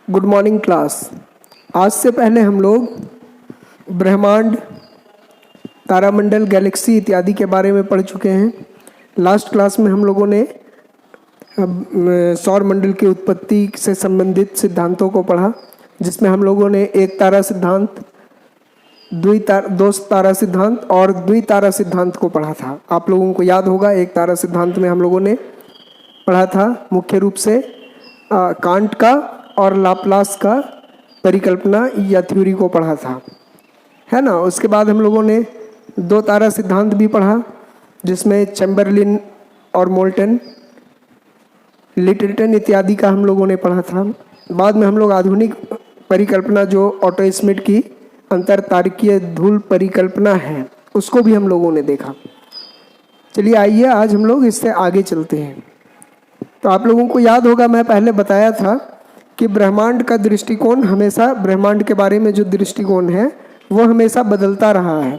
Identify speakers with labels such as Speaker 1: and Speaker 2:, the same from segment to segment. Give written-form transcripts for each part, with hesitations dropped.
Speaker 1: Good morning class. आज से पहले हम लोग ब्रह्मांड, तारामंडल, गैलेक्सी इत्यादि के बारे में पढ़ चुके हैं। लास्ट क्लास में हम लोगों ने सौर मंडल की उत्पत्ति से संबंधित सिद्धांतों को पढ़ा, जिसमें हम लोगों ने एक तारा सिद्धांत, दो तारा सिद्धांत और द्वितारा सिद्धांत को पढ़ा था। आप लोगों को याद होगा, एक तारा सिद्धांत में हम लोगों ने पढ़ा था मुख्य रूप से कांट का और लाप्लास का परिकल्पना या थ्योरी को पढ़ा था, है ना। उसके बाद हम लोगों ने दो तारा सिद्धांत भी पढ़ा, जिसमें चैम्बरलिन और मोल्टन, लिटलटन इत्यादि का हम लोगों ने पढ़ा था। बाद में हम लोग आधुनिक परिकल्पना जो ऑटो स्मिथ की अंतर तारकीय धूल परिकल्पना है, उसको भी हम लोगों ने देखा। चलिए आइए आज हम लोग इससे आगे चलते हैं। तो आप लोगों को याद होगा, मैं पहले बताया था कि ब्रह्मांड का दृष्टिकोण हमेशा, ब्रह्मांड के बारे में जो दृष्टिकोण है वो हमेशा बदलता रहा है।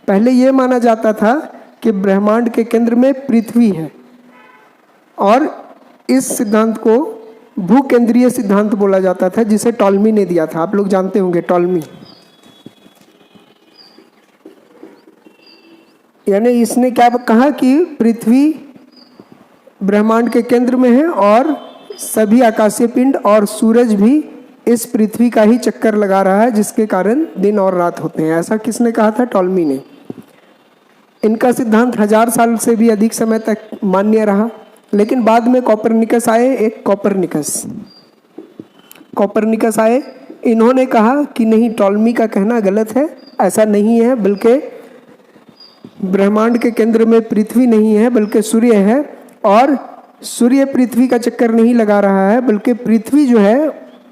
Speaker 1: पहले ये माना जाता था कि ब्रह्मांड के केंद्र में पृथ्वी है, और इस सिद्धांत को भूकेंद्रीय सिद्धांत बोला जाता था, जिसे टॉल्मी ने दिया था। आप लोग जानते होंगे टॉल्मी, यानी इसने क्या कहा कि पृथ्वी ब्रह्मांड के केंद्र में है और सभी आकाशीय पिंड और सूरज भी इस पृथ्वी का ही चक्कर लगा रहा है, जिसके कारण दिन और रात होते हैं। ऐसा किसने कहा था? टॉल्मी ने। इनका सिद्धांत 1000 साल से भी अधिक समय तक मान्य रहा, लेकिन बाद में कोपरनिकस आए। एक कोपरनिकस आए, इन्होंने कहा कि नहीं, टॉल्मी का कहना गलत है, ऐसा नहीं है, बल्कि ब्रह्मांड के केंद्र में पृथ्वी नहीं है बल्कि सूर्य है, और सूर्य पृथ्वी का चक्कर नहीं लगा रहा है, बल्कि पृथ्वी जो है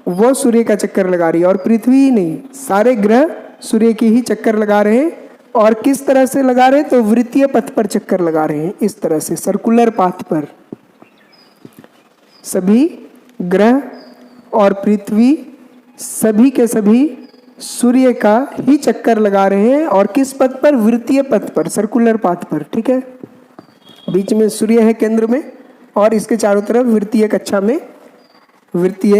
Speaker 1: वो सूर्य का चक्कर लगा रही है। और पृथ्वी ही नहीं, सारे ग्रह सूर्य की ही चक्कर लगा रहे हैं। और किस तरह से लगा रहे हैं? तो वृत्तीय पथ पर चक्कर लगा रहे हैं, इस तरह से सर्कुलर पाथ पर। सभी ग्रह और पृथ्वी सभी के सभी सूर्य का ही चक्कर लगा रहे हैं, और किस पथ पर? वृत्तीय पथ पर, सर्कुलर पाथ पर। ठीक है, बीच में सूर्य है केंद्र में, और इसके चारों तरफ वृत्तीय कक्षा में, वृत्तीय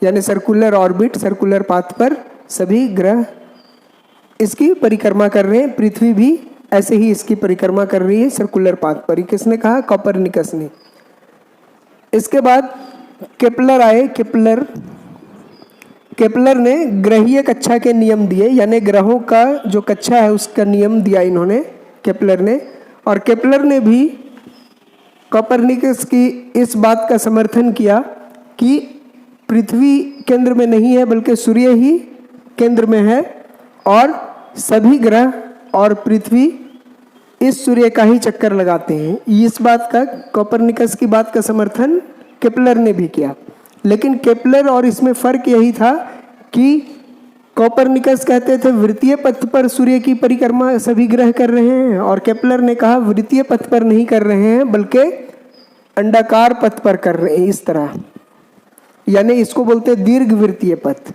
Speaker 1: यानी सर्कुलर ऑर्बिट, सर्कुलर पाथ पर सभी ग्रह इसकी परिक्रमा कर रहे हैं। पृथ्वी भी ऐसे ही इसकी परिक्रमा कर रही है सर्कुलर पाथ पर। किसने कहा? कोपरनिकस ने। इसके बाद केपलर आए। केपलर ने ग्रहीय कक्षा के नियम दिए, यानी ग्रहों का जो कक्षा है उसका नियम दिया इन्होंने, केपलर ने। और केपलर ने भी कोपरनिकस की इस बात का समर्थन किया कि पृथ्वी केंद्र में नहीं है बल्कि सूर्य ही केंद्र में है, और सभी ग्रह और पृथ्वी इस सूर्य का ही चक्कर लगाते हैं। इस बात का, कोपरनिकस की बात का समर्थन केपलर ने भी किया। लेकिन केपलर और इसमें फर्क यही था कि कोपरनिकस कहते थे वृत्तीय पथ पर सूर्य की परिक्रमा सभी ग्रह कर रहे हैं, और केपलर ने कहा वृत्तीय पथ पर नहीं कर रहे हैं बल्कि अंडाकार पथ पर कर रहे हैं, इस तरह। यानी इसको बोलते हैं दीर्घ वृत्तीय पथ,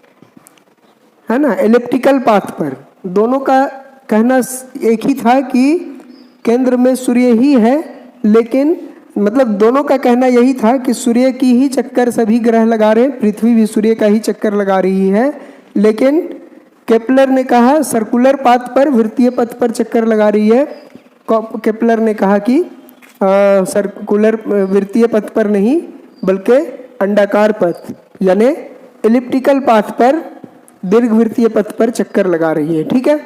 Speaker 1: है ना, एलिप्टिकल पाथ पर। दोनों का कहना एक ही था कि केंद्र में सूर्य ही है, लेकिन मतलब दोनों का कहना यही था कि सूर्य की ही चक्कर सभी ग्रह लगा रहे हैं, पृथ्वी भी सूर्य का ही चक्कर लगा रही है। लेकिन केपलर ने कहा सर्कुलर पाथ पर, वृत्तीय पथ पर चक्कर लगा रही है। केपलर ने कहा कि सर्कुलर वृत्तीय पथ पर नहीं बल्कि अंडाकार पथ यानी एलिप्टिकल पाथ पर, दीर्घ वृत्तीय पथ पर चक्कर लगा रही है। ठीक है,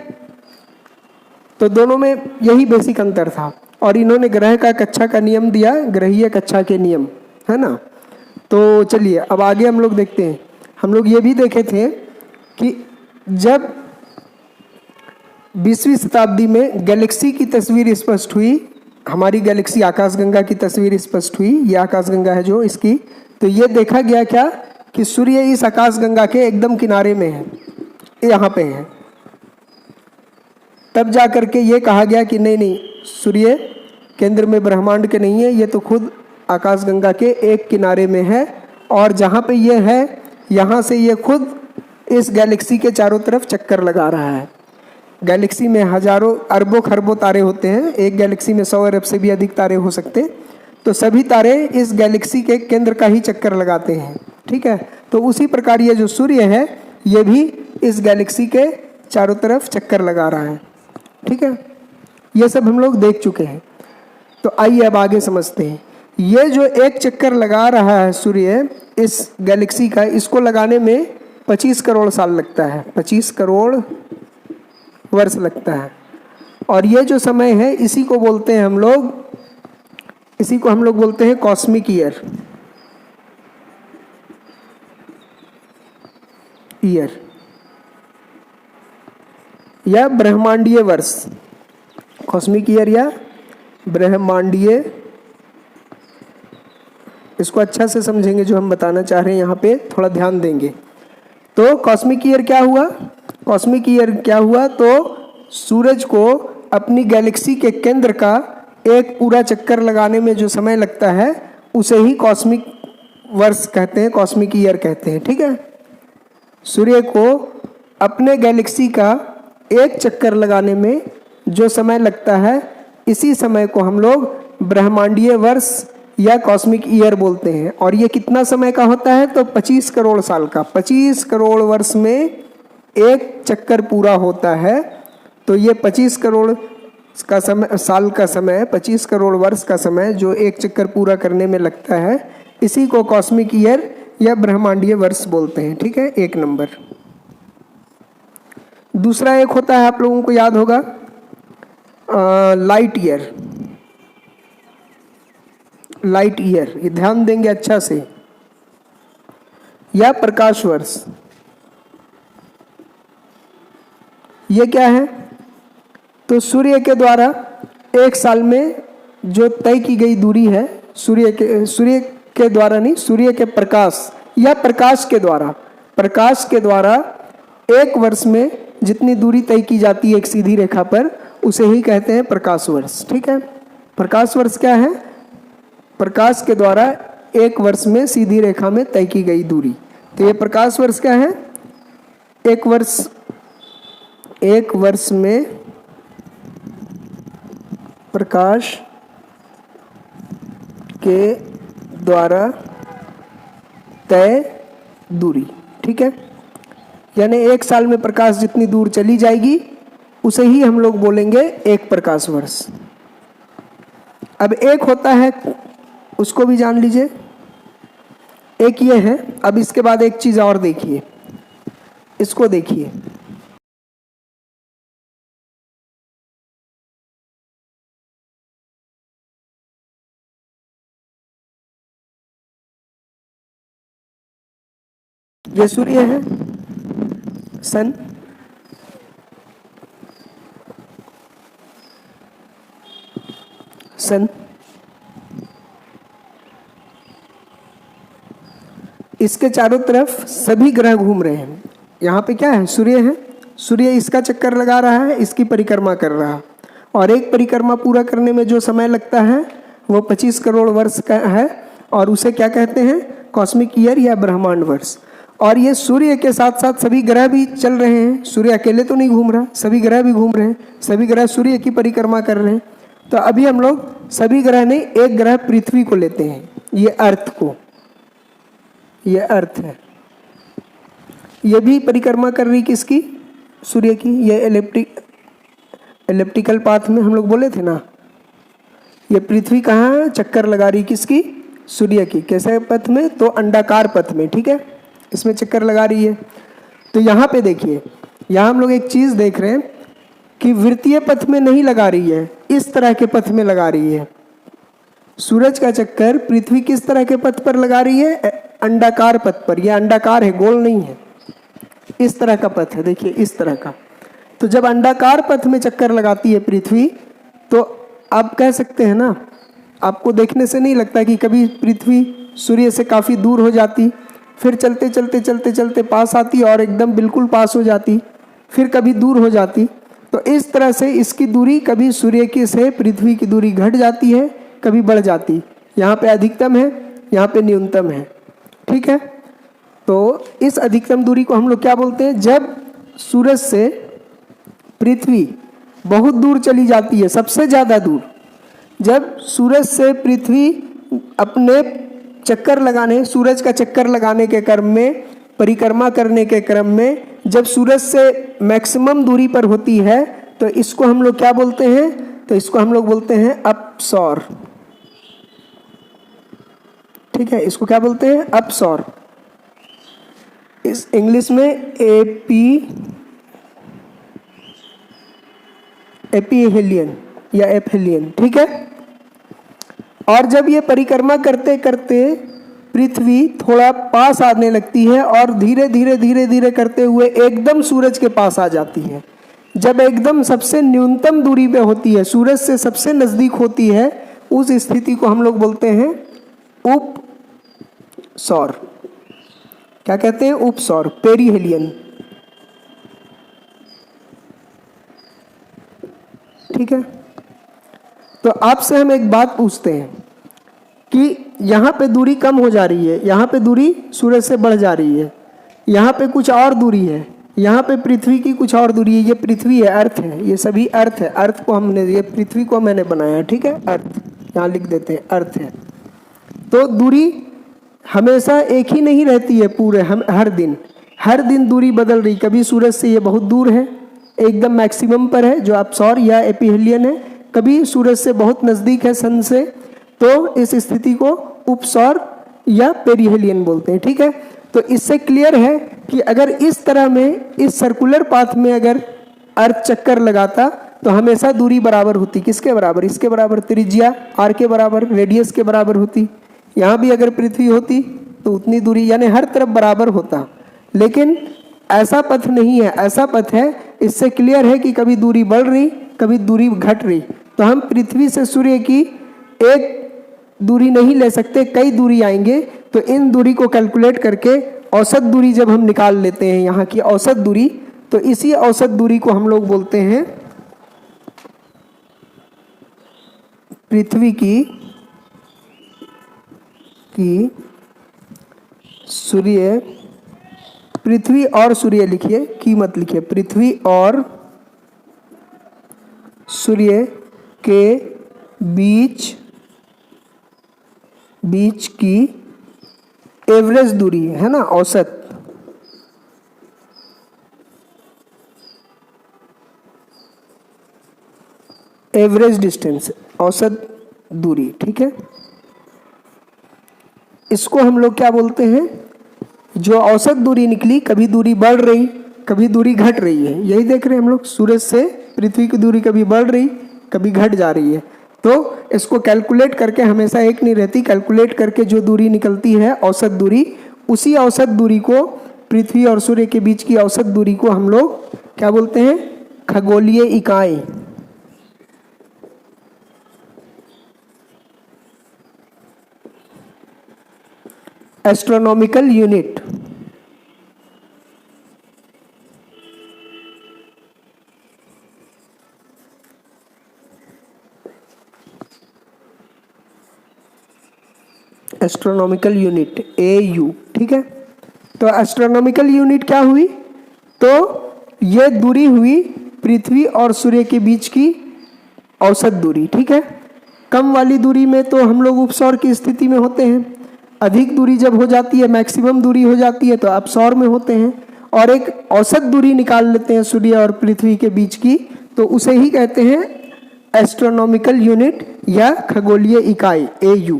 Speaker 1: तो दोनों में यही बेसिक अंतर था। और इन्होंने ग्रह का कक्षा का नियम दिया, ग्रहीय कक्षा के नियम, है ना। तो चलिए अब आगे हम लोग देखते हैं। हम लोग ये भी देखे थे कि जब 20वीं शताब्दी में गैलेक्सी की तस्वीर स्पष्ट हुई, हमारी गैलेक्सी आकाशगंगा की तस्वीर स्पष्ट हुई, ये आकाशगंगा है जो इसकी, तो ये देखा गया क्या कि सूर्य इस आकाशगंगा के एकदम किनारे में है, यहाँ पे है। तब जा करके ये कहा गया कि नहीं, सूर्य केंद्र में ब्रह्मांड के नहीं है, ये तो खुद आकाशगंगा के एक किनारे में है, और जहाँ पे ये है यहाँ से ये खुद इस गैलेक्सी के चारों तरफ चक्कर लगा रहा है। गैलेक्सी में हजारों अरबों खरबों तारे होते हैं, एक गैलेक्सी में 100 अरब से भी अधिक तारे हो सकते हैं। तो सभी तारे इस गैलेक्सी के केंद्र का ही चक्कर लगाते हैं, ठीक है। तो उसी प्रकार ये जो सूर्य है ये भी इस गैलेक्सी के चारों तरफ चक्कर लगा रहा है, ठीक है। ये सब हम लोग देख चुके हैं। तो आइए अब आगे समझते हैं। ये जो एक चक्कर लगा रहा है सूर्य इस गैलेक्सी का, इसको लगाने में 25 करोड़ साल लगता है, 25 करोड़ वर्ष लगता है। और ये जो समय है इसी को हम लोग बोलते हैं कॉस्मिक ईयर। या ब्रह्मांडीय वर्ष, कॉस्मिक ईयर या ब्रह्मांडीय। इसको अच्छा से समझेंगे जो हम बताना चाह रहे हैं, यहाँ पे थोड़ा ध्यान देंगे। तो कॉस्मिक ईयर क्या हुआ? कॉस्मिक ईयर क्या हुआ? तो सूरज को अपनी गैलेक्सी के केंद्र का एक पूरा चक्कर लगाने में जो समय लगता है उसे ही कॉस्मिक वर्ष कहते हैं, कॉस्मिक ईयर कहते हैं, ठीक है। सूर्य को अपने गैलेक्सी का एक चक्कर लगाने में जो समय लगता है इसी समय को हम लोग ब्रह्मांडीय वर्ष या कॉस्मिक ईयर बोलते हैं। और ये कितना समय का होता है? तो 25 करोड़ साल का। 25 करोड़ वर्ष में एक चक्कर पूरा होता है। तो ये 25 करोड़ का समय, साल का समय, 25 करोड़ वर्ष का समय जो एक चक्कर पूरा करने में लगता है, इसी को कॉस्मिक ईयर या ब्रह्मांडीय वर्ष बोलते हैं, ठीक है। एक नंबर। दूसरा एक होता है, आप लोगों को याद होगा, लाइट ईयर। लाइट ईयर, ये ध्यान देंगे अच्छा से। या प्रकाश वर्ष। ये क्या है? तो सूर्य के द्वारा एक साल में जो तय की गई दूरी है, सूर्य के द्वारा नहीं, सूर्य के प्रकाश या प्रकाश के द्वारा एक वर्ष में जितनी दूरी तय की जाती है एक सीधी रेखा पर, उसे ही कहते हैं प्रकाश वर्ष, ठीक है। प्रकाश वर्ष क्या है? प्रकाश के द्वारा एक वर्ष में सीधी रेखा में तय की गई दूरी। तो ये प्रकाश वर्ष क्या है? एक वर्ष में प्रकाश के द्वारा तय दूरी, ठीक है। यानी एक साल में प्रकाश जितनी दूर चली जाएगी उसे ही हम लोग बोलेंगे एक प्रकाश वर्ष। अब एक होता है, उसको भी जान लीजिए। एक ये है। अब इसके बाद एक चीज और देखिए, इसको देखिए। ये सूर्य है, सन। इसके चारों तरफ सभी ग्रह घूम रहे हैं। यहाँ पे क्या है? सूर्य है। सूर्य इसका चक्कर लगा रहा है, इसकी परिक्रमा कर रहा है। और एक परिक्रमा पूरा करने में जो समय लगता है वो 25 करोड़ वर्ष का है। और उसे क्या कहते हैं? कॉस्मिक ईयर या ब्रह्मांड वर्ष। और ये सूर्य के साथ साथ सभी ग्रह भी चल रहे हैं। सूर्य अकेले तो नहीं घूम रहा, सभी ग्रह भी घूम रहे हैं। सभी ग्रह सूर्य की परिक्रमा कर रहे हैं। तो अभी हम लोग सभी ग्रह नहीं, एक ग्रह पृथ्वी को लेते हैं, ये अर्थ को। ये अर्थ है, ये भी परिक्रमा कर रही किसकी? सूर्य की। ये एलिप्टिकल पाथ में हम लोग बोले थे ना, ये पृथ्वी कहाँ चक्कर लगा रही? किसकी? सूर्य की। कैसे पथ में? तो अंडाकार पथ में, ठीक है। इसमें चक्कर लगा रही है। तो यहाँ पे देखिए, यहाँ हम लोग एक चीज देख रहे हैं कि वृत्तीय पथ में नहीं लगा रही है, इस तरह के पथ में लगा रही है। सूरज का चक्कर पृथ्वी किस तरह के पथ पर लगा रही है? अंडाकार पथ पर। यह अंडाकार है, गोल नहीं है। इस तरह का पथ है, देखिए इस तरह का। तो जब अंडाकार पथ में चक्कर लगाती है पृथ्वी, तो आप कह सकते हैं ना, आपको देखने से नहीं लगता कि कभी पृथ्वी सूर्य से काफी दूर हो जाती, फिर चलते चलते चलते चलते पास आती और एकदम बिल्कुल पास हो जाती, फिर कभी दूर हो जाती। तो इस तरह से इसकी दूरी कभी सूर्य की से पृथ्वी की दूरी घट जाती है, कभी बढ़ जाती। यहाँ पे अधिकतम है, यहाँ पे न्यूनतम है, ठीक है। तो इस अधिकतम दूरी को हम लोग क्या बोलते हैं? जब सूरज से पृथ्वी बहुत दूर चली जाती है, सबसे ज़्यादा दूर, जब सूरज से पृथ्वी अपने चक्कर लगाने, सूरज का चक्कर लगाने के क्रम में, परिक्रमा करने के क्रम में जब सूरज से मैक्सिमम दूरी पर होती है तो इसको हम लोग क्या बोलते हैं? तो इसको हम लोग बोलते हैं अपसौर। ठीक है, इसको क्या बोलते हैं? अपसौर। इस इंग्लिश में एपीहेलियन या एपहेलियन। ठीक है, और जब ये परिक्रमा करते करते पृथ्वी थोड़ा पास आने लगती है और धीरे धीरे धीरे धीरे करते हुए एकदम सूरज के पास आ जाती है, जब एकदम सबसे न्यूनतम दूरी पे होती है, सूरज से सबसे नज़दीक होती है, उस स्थिति को हम लोग बोलते हैं उपसौर। क्या कहते हैं? उपसौर, पेरीहेलियन। ठीक है, तो आपसे हम एक बात पूछते हैं कि यहाँ पे दूरी कम हो जा रही है, यहाँ पे दूरी सूरज से बढ़ जा रही है, यहाँ पे कुछ और दूरी है, यहाँ पे पृथ्वी की कुछ और दूरी है। ये पृथ्वी है, अर्थ है, ये सभी अर्थ है। अर्थ को हमने, ये पृथ्वी को मैंने बनाया है। ठीक है, अर्थ यहाँ लिख देते हैं, अर्थ है। तो दूरी हमेशा एक ही नहीं रहती है पूरे, हम हर दिन दूरी बदल रही। कभी सूरज से ये बहुत दूर है, एकदम मैक्सिमम पर है जो अपसौर या एपीहेलियन है, कभी सूरज से बहुत नज़दीक है सन से, तो इस स्थिति को उपसौर या पेरीहेलियन बोलते हैं। ठीक है, तो इससे क्लियर है कि अगर इस तरह में, इस सर्कुलर पाथ में अगर अर्थ चक्कर लगाता तो हमेशा दूरी बराबर होती। किसके बराबर? इसके बराबर, त्रिज्या आर के बराबर, रेडियस के बराबर होती। यहाँ भी अगर पृथ्वी होती तो उतनी दूरी, यानी हर तरफ बराबर होता। लेकिन ऐसा पथ नहीं है, ऐसा पथ है, इससे क्लियर है कि कभी दूरी बढ़ रही, कभी दूरी घट रही। तो हम पृथ्वी से सूर्य की एक दूरी नहीं ले सकते, कई दूरी आएंगे। तो इन दूरी को कैलकुलेट करके औसत दूरी जब हम निकाल लेते हैं, यहाँ की औसत दूरी, तो इसी औसत दूरी को हम लोग बोलते हैं पृथ्वी की सूर्य, पृथ्वी और सूर्य लिखिए, की मत लिखिए, पृथ्वी और सूर्य के बीच की एवरेज दूरी है ना, औसत। एवरेज डिस्टेंस, औसत दूरी। ठीक है, इसको हम लोग क्या बोलते हैं? जो औसत दूरी निकली, कभी दूरी बढ़ रही, कभी दूरी घट रही है, यही देख रहे हैं हम लोग। सूरज से पृथ्वी की दूरी कभी बढ़ रही, कभी घट जा रही है। तो इसको कैलकुलेट करके, हमेशा एक नहीं रहती, कैलकुलेट करके जो दूरी निकलती है औसत दूरी, उसी औसत दूरी को, पृथ्वी और सूर्य के बीच की औसत दूरी को हम लोग क्या बोलते हैं? खगोलीय इकाई। Astronomical unit. Astronomical unit, AU। ठीक है, तो एस्ट्रोनॉमिकल यूनिट क्या हुई? तो ये दूरी हुई पृथ्वी और सूर्य के बीच की औसत दूरी। ठीक है, कम वाली दूरी में तो हम लोग उपसौर की स्थिति में होते हैं, अधिक दूरी जब हो जाती है, मैक्सिमम दूरी हो जाती है, तो अपसौर में होते हैं। और एक औसत दूरी निकाल लेते हैं सूर्य और पृथ्वी के बीच की, तो उसे ही कहते हैं एस्ट्रोनॉमिकल यूनिट या खगोलीय इकाई, AU।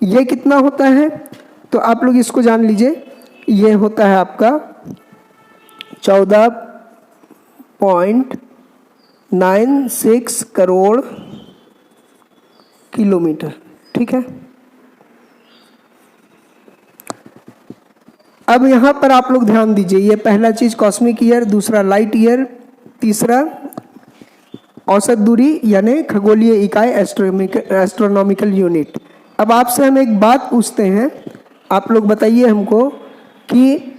Speaker 1: ये कितना होता है? तो आप लोग इसको जान लीजिए, ये होता है आपका 14.96 करोड़ किलोमीटर। ठीक है, अब यहाँ पर आप लोग ध्यान दीजिए, ये पहला चीज कॉस्मिक ईयर, दूसरा लाइट ईयर, तीसरा औसत दूरी यानी खगोलीय इकाई, एस्ट्रोनॉमिकल यूनिट। अब आपसे हम एक बात पूछते हैं, आप लोग बताइए हमको कि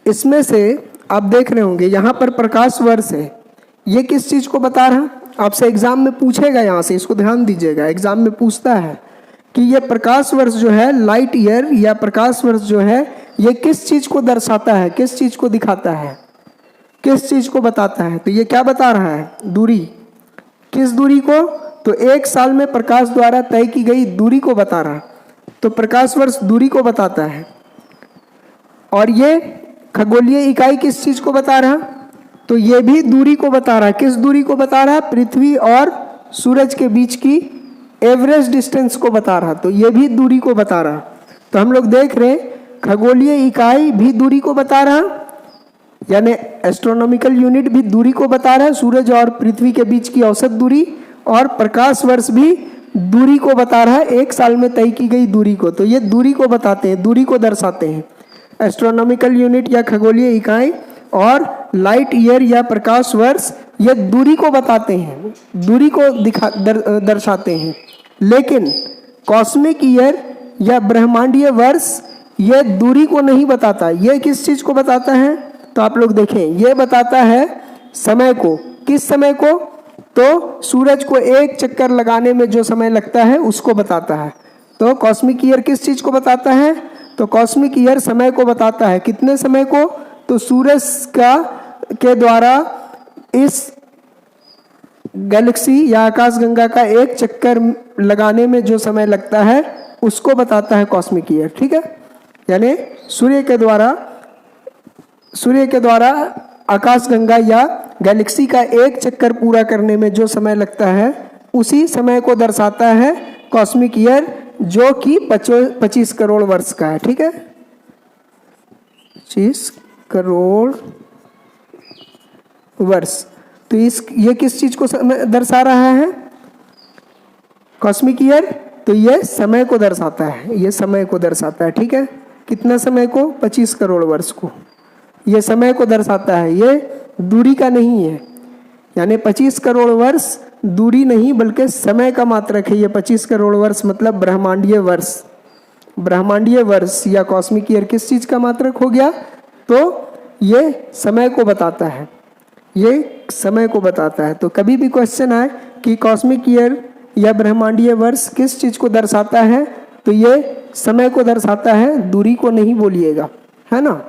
Speaker 1: इसमें से आप देख रहे होंगे यहाँ पर प्रकाश वर्ष है, ये किस चीज़ को बता रहा है? आपसे एग्जाम में पूछेगा, यहाँ से इसको ध्यान दीजिएगा, एग्जाम में पूछता है कि ये प्रकाश वर्ष जो है, लाइट ईयर या प्रकाश वर्ष जो है, ये किस चीज़ को दर्शाता है, किस चीज़ को दिखाता है, किस चीज़ को बताता है? तो ये क्या बता रहा है? दूरी। किस दूरी को? तो एक साल में प्रकाश द्वारा तय की गई दूरी को बता रहा। तो प्रकाश वर्ष दूरी को बताता है। और ये खगोलीय इकाई किस चीज को बता रहा, तो ये भी दूरी को बता रहा है। किस दूरी को बता रहा है, पृथ्वी और सूरज के बीच की एवरेज डिस्टेंस को बता रहा, तो ये भी दूरी को बता रहा। तो हम लोग देख रहे हैं खगोलीय इकाई भी दूरी को बता रहा, यानी एस्ट्रोनॉमिकल यूनिट भी दूरी को बता रहा है, सूरज और पृथ्वी के बीच की औसत दूरी, और प्रकाश वर्ष भी दूरी को बता रहा है, एक साल में तय की गई दूरी को। तो ये दूरी को बताते हैं, दूरी को दर्शाते हैं। एस्ट्रोनॉमिकल यूनिट या खगोलीय इकाई और लाइट ईयर या प्रकाश वर्ष ये दूरी को बताते हैं, दूरी को दर्शाते हैं। लेकिन कॉस्मिक ईयर या ब्रह्मांडीय वर्ष ये दूरी को नहीं बताता। ये किस चीज को बताता है, तो आप लोग देखें, ये बताता है समय को। किस समय को, तो सूरज को एक चक्कर लगाने में जो समय लगता है उसको बताता है। तो कॉस्मिक ईयर किस चीज को बताता है, तो कॉस्मिक ईयर समय को बताता है। कितने समय को, तो सूरज के द्वारा इस गैलेक्सी या आकाशगंगा का एक चक्कर लगाने में जो समय लगता है उसको बताता है कॉस्मिक ईयर। ठीक है, यानी सूर्य के द्वारा आकाशगंगा या गैलेक्सी का एक चक्कर पूरा करने में जो समय लगता है उसी समय को दर्शाता है कॉस्मिक ईयर, जो कि 25 करोड़ वर्ष का है। ठीक है, 25 करोड़ वर्ष। तो ये किस चीज को दर्शा रहा है, कॉस्मिक ईयर, तो ये समय को दर्शाता है, ये समय को दर्शाता है। ठीक है, कितना समय को, 25 करोड़ वर्ष को, ये समय को दर्शाता है, ये दूरी का नहीं है। यानी 25 करोड़ वर्ष दूरी नहीं बल्कि समय का मात्रक है। ये 25 करोड़ वर्ष मतलब ब्रह्मांडीय वर्ष, ब्रह्मांडीय वर्ष या कॉस्मिक ईयर किस चीज का मात्रक हो गया, तो ये समय को बताता है, ये समय को बताता है। तो कभी भी क्वेश्चन आए कि कॉस्मिक ईयर या ब्रह्मांडीय वर्ष किस चीज को दर्शाता है, तो ये समय को दर्शाता है, दूरी को नहीं बोलिएगा, है ना।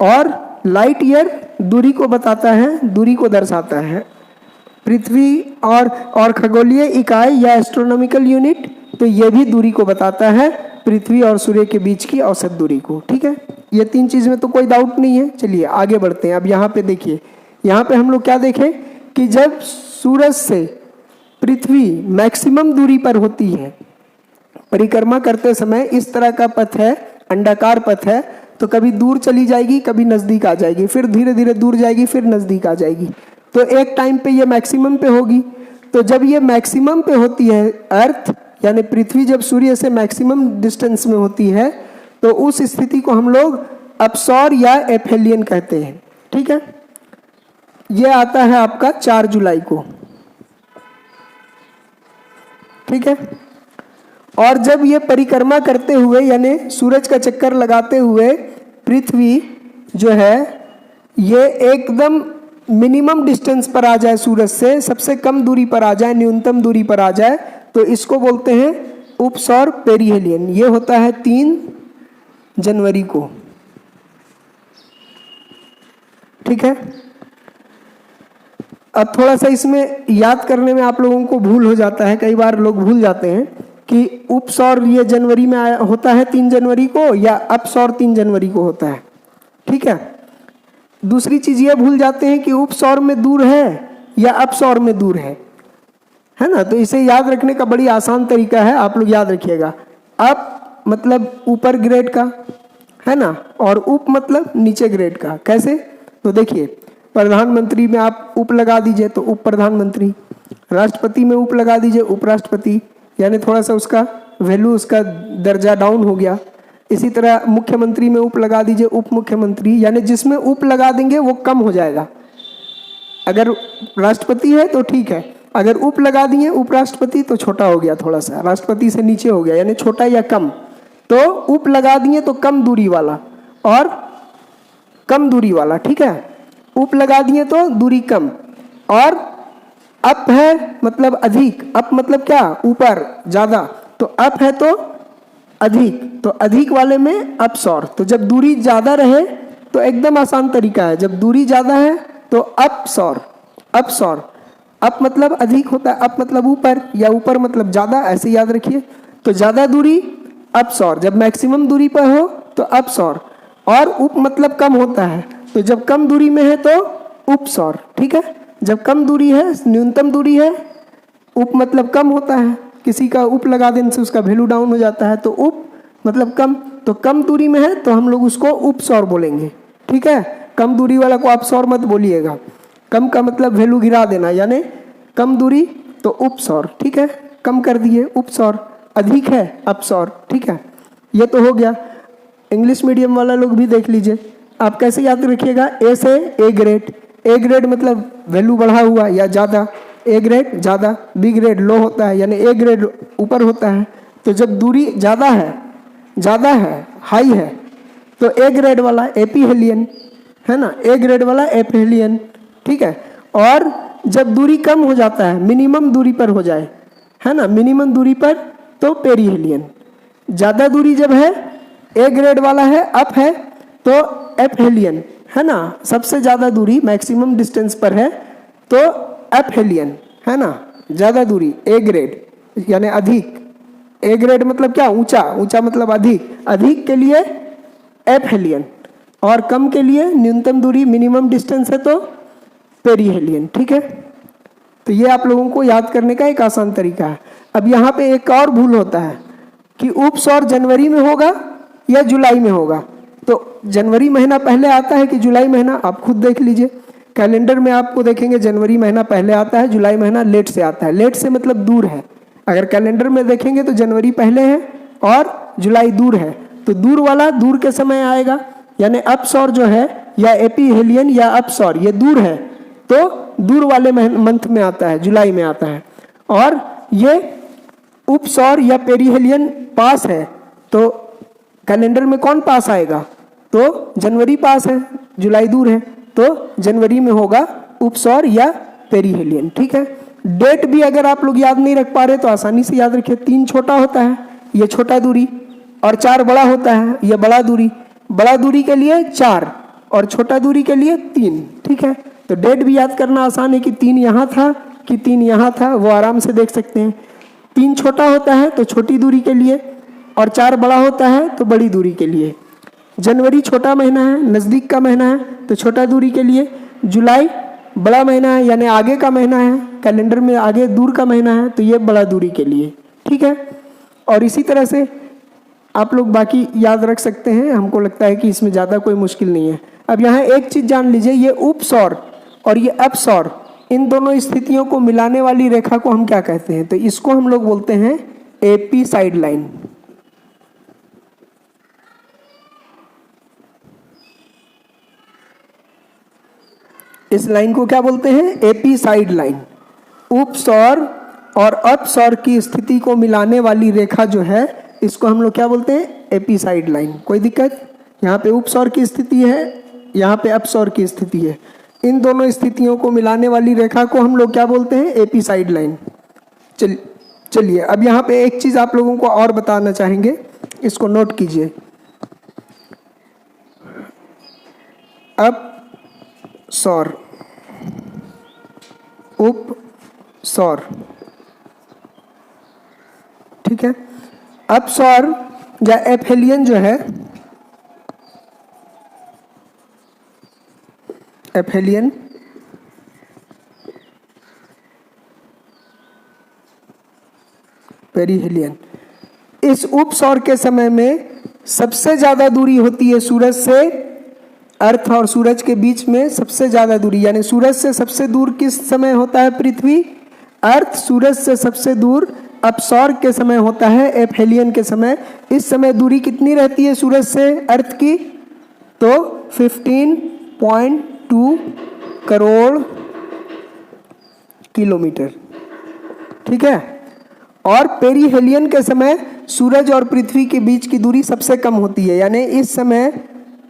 Speaker 1: और लाइट ईयर दूरी को बताता है, दूरी को दर्शाता है। पृथ्वी और खगोलीय इकाई या एस्ट्रोनॉमिकल यूनिट, तो ये भी दूरी को बताता है, पृथ्वी और सूर्य के बीच की औसत दूरी को। ठीक है, ये तीन चीज में तो कोई डाउट नहीं है। चलिए आगे बढ़ते हैं। अब यहाँ पे देखिए, यहाँ पे हम लोग क्या देखें कि जब सूरज से पृथ्वी मैक्सिमम दूरी पर होती है, परिक्रमा करते समय इस तरह का पथ है, अंडाकार पथ है, तो कभी दूर चली जाएगी, कभी नजदीक आ जाएगी, फिर धीरे धीरे दूर जाएगी, फिर नजदीक आ जाएगी। तो एक टाइम पे ये मैक्सिमम पे होगी। तो जब ये मैक्सिमम पे होती है अर्थ, यानी पृथ्वी जब सूर्य से मैक्सिमम डिस्टेंस में होती है, तो उस स्थिति को हम लोग अपसौर या एफेलियन कहते हैं। ठीक है, ये आता है आपका 4 जुलाई को। ठीक है, और जब ये परिक्रमा करते हुए यानी सूरज का चक्कर लगाते हुए पृथ्वी जो है ये एकदम मिनिमम डिस्टेंस पर आ जाए, सूरज से सबसे कम दूरी पर आ जाए, न्यूनतम दूरी पर आ जाए, तो इसको बोलते हैं उपसौर पेरिहेलियन। ये होता है 3 जनवरी को। ठीक है, अब थोड़ा सा इसमें याद करने में आप लोगों को भूल हो जाता है, कई बार लोग भूल जाते हैं कि उपसौर ये जनवरी में होता है 3 जनवरी को या अपसौर 3 जनवरी को होता है। ठीक है, दूसरी चीज ये भूल जाते हैं कि उपसौर में दूर है या अपसौर में दूर है ना। तो इसे याद रखने का बड़ी आसान तरीका है, आप लोग याद रखिएगा। अप मतलब ऊपर ग्रेड का, है ना, और उप मतलब नीचे ग्रेड का। कैसे, तो देखिए, प्रधानमंत्री में आप उप लगा दीजिए तो उप प्रधानमंत्री, राष्ट्रपति में उप लगा दीजिए उपराष्ट्रपति, यानी थोड़ा सा उसका वैल्यू, उसका दर्जा डाउन हो गया। इसी तरह मुख्यमंत्री में उप लगा दीजिए उप मुख्यमंत्री, यानी जिसमें उप लगा देंगे वो कम हो जाएगा। अगर राष्ट्रपति है तो ठीक है, अगर उप लगा दिए उपराष्ट्रपति तो छोटा हो गया, थोड़ा सा राष्ट्रपति से नीचे हो गया, यानी छोटा या कम। तो उप लगा दिए तो कम दूरी वाला और कम दूरी वाला। ठीक है, उप लगा दिए तो दूरी कम, और अप है मतलब अधिक। अप मतलब क्या, ऊपर ज्यादा, तो अप है तो अधिक, तो अधिक वाले में अपसौर। तो जब दूरी ज्यादा रहे तो एकदम आसान तरीका है, जब दूरी ज्यादा है तो अपसौर, अपसौर। अप मतलब अधिक होता है, अप मतलब ऊपर या ऊपर मतलब ज्यादा, ऐसे याद रखिए। तो ज्यादा दूरी अपसौर, जब मैक्सिमम दूरी पर हो तो अपसौर, और उप मतलब कम होता है, तो जब कम दूरी में है तो उपसौर। ठीक है, जब कम दूरी है, न्यूनतम दूरी है, उप मतलब कम होता है, किसी का उप लगा देने से उसका वैल्यू डाउन हो जाता है, तो उप मतलब कम, तो कम दूरी में है तो हम लोग उसको उपसौर बोलेंगे। ठीक है, कम दूरी वाला को अपसौर मत बोलिएगा, कम का मतलब वैल्यू गिरा देना, यानी कम दूरी तो उपसौर। ठीक है, कम कर दिए उपसौर, अधिक है अपसौर। ठीक है, ये तो हो गया। इंग्लिश मीडियम वाला लोग भी देख लीजिए, आप कैसे याद रखिएगा, ए से ए ग्रेड, ए ग्रेड मतलब वैल्यू बढ़ा हुआ या ज़्यादा, ए ग्रेड ज़्यादा, बी ग्रेड लो होता है, यानी ए ग्रेड ऊपर होता है। तो जब दूरी ज़्यादा है, हाई है, तो ए ग्रेड वाला एपीहेलियन है ना, ए ग्रेड वाला एपीहेलियन। ठीक है, और जब दूरी कम हो जाता है, मिनिमम दूरी पर हो जाए, है ना, मिनिमम दूरी पर, तो पेरीहेलियन। ज़्यादा दूरी जब है, ए ग्रेड वाला है, अप है, तो एपहेलियन, है ना, सबसे ज़्यादा दूरी मैक्सिमम डिस्टेंस पर है तो एपहेलियन, है ना, ज़्यादा दूरी ए ग्रेड यानी अधिक, ए ग्रेड मतलब क्या, ऊंचा, ऊंचा मतलब अधिक, अधिक के लिए एपहेलियन, और कम के लिए न्यूनतम दूरी मिनिमम डिस्टेंस है तो पेरीहेलियन। ठीक है, तो ये आप लोगों को याद करने का एक आसान तरीका है। अब यहाँ पे एक और भूल होता है कि उपसौर जनवरी में होगा या जुलाई में होगा, तो जनवरी महीना पहले आता है कि जुलाई महीना, आप खुद देख लीजिए, कैलेंडर में आपको देखेंगे जनवरी महीना पहले आता है, जुलाई महीना लेट से आता है। लेट से मतलब दूर है, अगर कैलेंडर में देखेंगे तो जनवरी पहले है और जुलाई दूर है, तो दूर वाला दूर के समय आएगा, यानी अपसौर जो है या एपीहेलियन या अपसौर ये दूर है, तो दूर वाले मंथ में आता है, जुलाई में आता है। और ये उपसौर या पेरीहेलियन पास है, तो कैलेंडर में कौन पास आएगा, तो जनवरी पास है, जुलाई दूर है, तो जनवरी में होगा उपसौर या पेरीहेलियन। ठीक है, डेट भी अगर आप लोग याद नहीं रख पा रहे तो आसानी से याद रखिए, 3 छोटा होता है, ये छोटा दूरी, और 4 बड़ा होता है, ये बड़ा दूरी, बड़ा दूरी के लिए 4 और छोटा दूरी के लिए 3। ठीक है, तो डेट भी याद करना आसान है कि 3 यहाँ था कि 3 यहाँ था, वो आराम से देख सकते हैं। 3 छोटा होता है तो छोटी दूरी के लिए, और 4 बड़ा होता है तो बड़ी दूरी के लिए। जनवरी छोटा महीना है, नज़दीक का महीना है, तो छोटा दूरी के लिए। जुलाई बड़ा महीना है, यानी आगे का महीना है, कैलेंडर में आगे दूर का महीना है, तो ये बड़ा दूरी के लिए। ठीक है, और इसी तरह से आप लोग बाकी याद रख सकते हैं, हमको लगता है कि इसमें ज़्यादा कोई मुश्किल नहीं है। अब यहाँ एक चीज़ जान लीजिए, ये उपसौर और ये अपसौर, इन दोनों स्थितियों को मिलाने वाली रेखा को हम क्या कहते हैं, तो इसको हम लोग बोलते हैं एपी साइड लाइन। इस लाइन को क्या बोलते हैं, एपी साइड लाइन। उपसौर और अपसौर की स्थिति को मिलाने वाली रेखा जो है, इसको हम लोग क्या बोलते हैं, एपी साइड लाइन। कोई दिक्कत, यहाँ पे उपसौर की स्थिति है, यहाँ पे अपसौर की स्थिति है, इन दोनों स्थितियों को मिलाने वाली रेखा को हम लोग क्या बोलते हैं, एपी साइड लाइन। चलिए अब यहाँ पे एक चीज़ आप लोगों को और बताना चाहेंगे, इसको नोट कीजिए। अपसौर, उपसौर, ठीक है, अपसौर या एपहेलियन जो है, एपहेलियन पेरीहेलियन, इस उपसौर के समय में सबसे ज्यादा दूरी होती है सूरज से, अर्थ और सूरज के बीच में सबसे ज्यादा दूरी, यानी सूरज से सबसे दूर किस समय होता है, पृथ्वी, अर्थ सूरज से सबसे दूर अपसौर के समय होता है, एपहेलियन के समय। इस समय दूरी कितनी रहती है सूरज से अर्थ की, तो 15.2 करोड़ किलोमीटर। ठीक है, और पेरीहेलियन के समय सूरज और पृथ्वी के बीच की दूरी सबसे कम होती है, यानी इस समय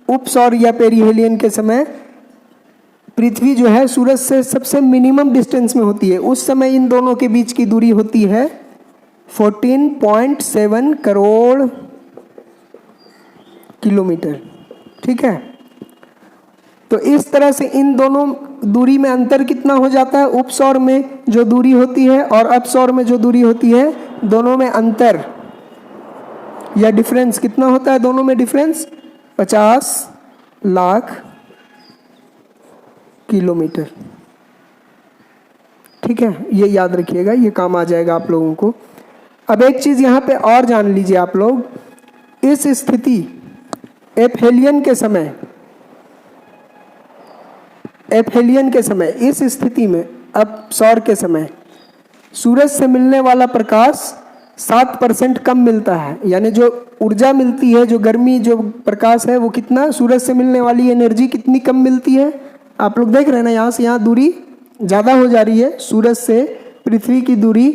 Speaker 1: उपसौर या पेरीहेलियन के समय पृथ्वी जो है सूरज से सबसे मिनिमम डिस्टेंस में होती है, उस समय इन दोनों के बीच की दूरी होती है 14.7 करोड़ किलोमीटर। ठीक है, तो इस तरह से इन दोनों दूरी में अंतर कितना हो जाता है, उपसौर में जो दूरी होती है और अपसौर में जो दूरी होती है, दोनों में अंतर या डिफरेंस कितना होता है दोनों में डिफरेंस? 50 लाख किलोमीटर। ठीक है, ये याद रखिएगा, ये काम आ जाएगा आप लोगों को। अब एक चीज़ यहाँ पे और जान लीजिए आप लोग, इस स्थिति एफेलियन के समय, एफेलियन के समय इस स्थिति में अब सौर के समय सूरज से मिलने वाला प्रकाश 7% कम मिलता है। यानी जो ऊर्जा मिलती है, जो गर्मी, जो प्रकाश है, वो कितना, सूरज से मिलने वाली एनर्जी कितनी कम मिलती है? आप लोग देख रहे हैं ना, यहाँ से यहाँ दूरी ज़्यादा हो जा रही है। सूरज से पृथ्वी की दूरी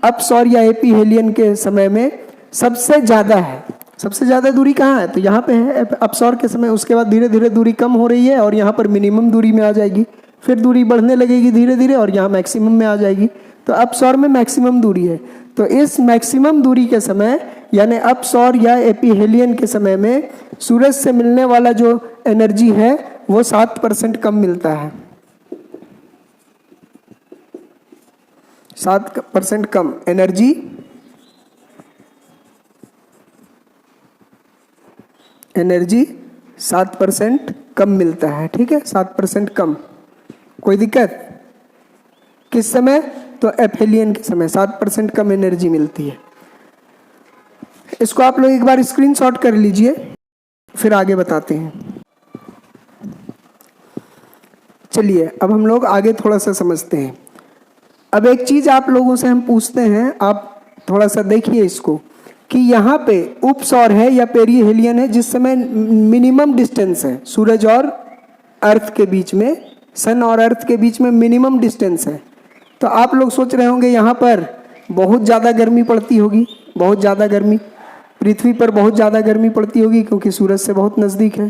Speaker 1: अब सौर या एपीहेलियन के समय में सबसे ज़्यादा है। सबसे ज़्यादा दूरी कहाँ है? तो यहाँ पे है अब सौर के समय। उसके बाद धीरे धीरे दूरी कम हो रही है और यहाँ पर मिनिमम दूरी में आ जाएगी, फिर दूरी बढ़ने लगेगी धीरे धीरे और यहाँ मैक्सिमम में आ जाएगी। तो अब सौर में मैक्सिमम दूरी है। तो इस मैक्सिमम दूरी के समय यानी अब सौर या एपीहेलियन के समय में सूरज से मिलने वाला जो एनर्जी है वो 7% कम मिलता है। 7% कम एनर्जी, एनर्जी 7% कम मिलता है। ठीक है, 7% कम। कोई दिक्कत? किस समय? तो एफेलियन के समय 7% कम एनर्जी मिलती है। इसको आप लोग एक बार स्क्रीनशॉट कर लीजिए, फिर आगे बताते हैं। चलिए अब हम लोग आगे थोड़ा सा समझते हैं। अब एक चीज़ आप लोगों से हम पूछते हैं, आप थोड़ा सा देखिए इसको, कि यहाँ पे उपसौर है या पेरीहेलियन है जिस समय मिनिमम डिस्टेंस है सूरज और अर्थ के बीच में, सन और अर्थ के बीच में मिनिमम डिस्टेंस है। तो आप लोग सोच रहे होंगे यहाँ पर बहुत ज़्यादा गर्मी पड़ती होगी, बहुत ज़्यादा गर्मी पृथ्वी पर बहुत ज़्यादा गर्मी पड़ती होगी क्योंकि सूरज से बहुत नज़दीक है।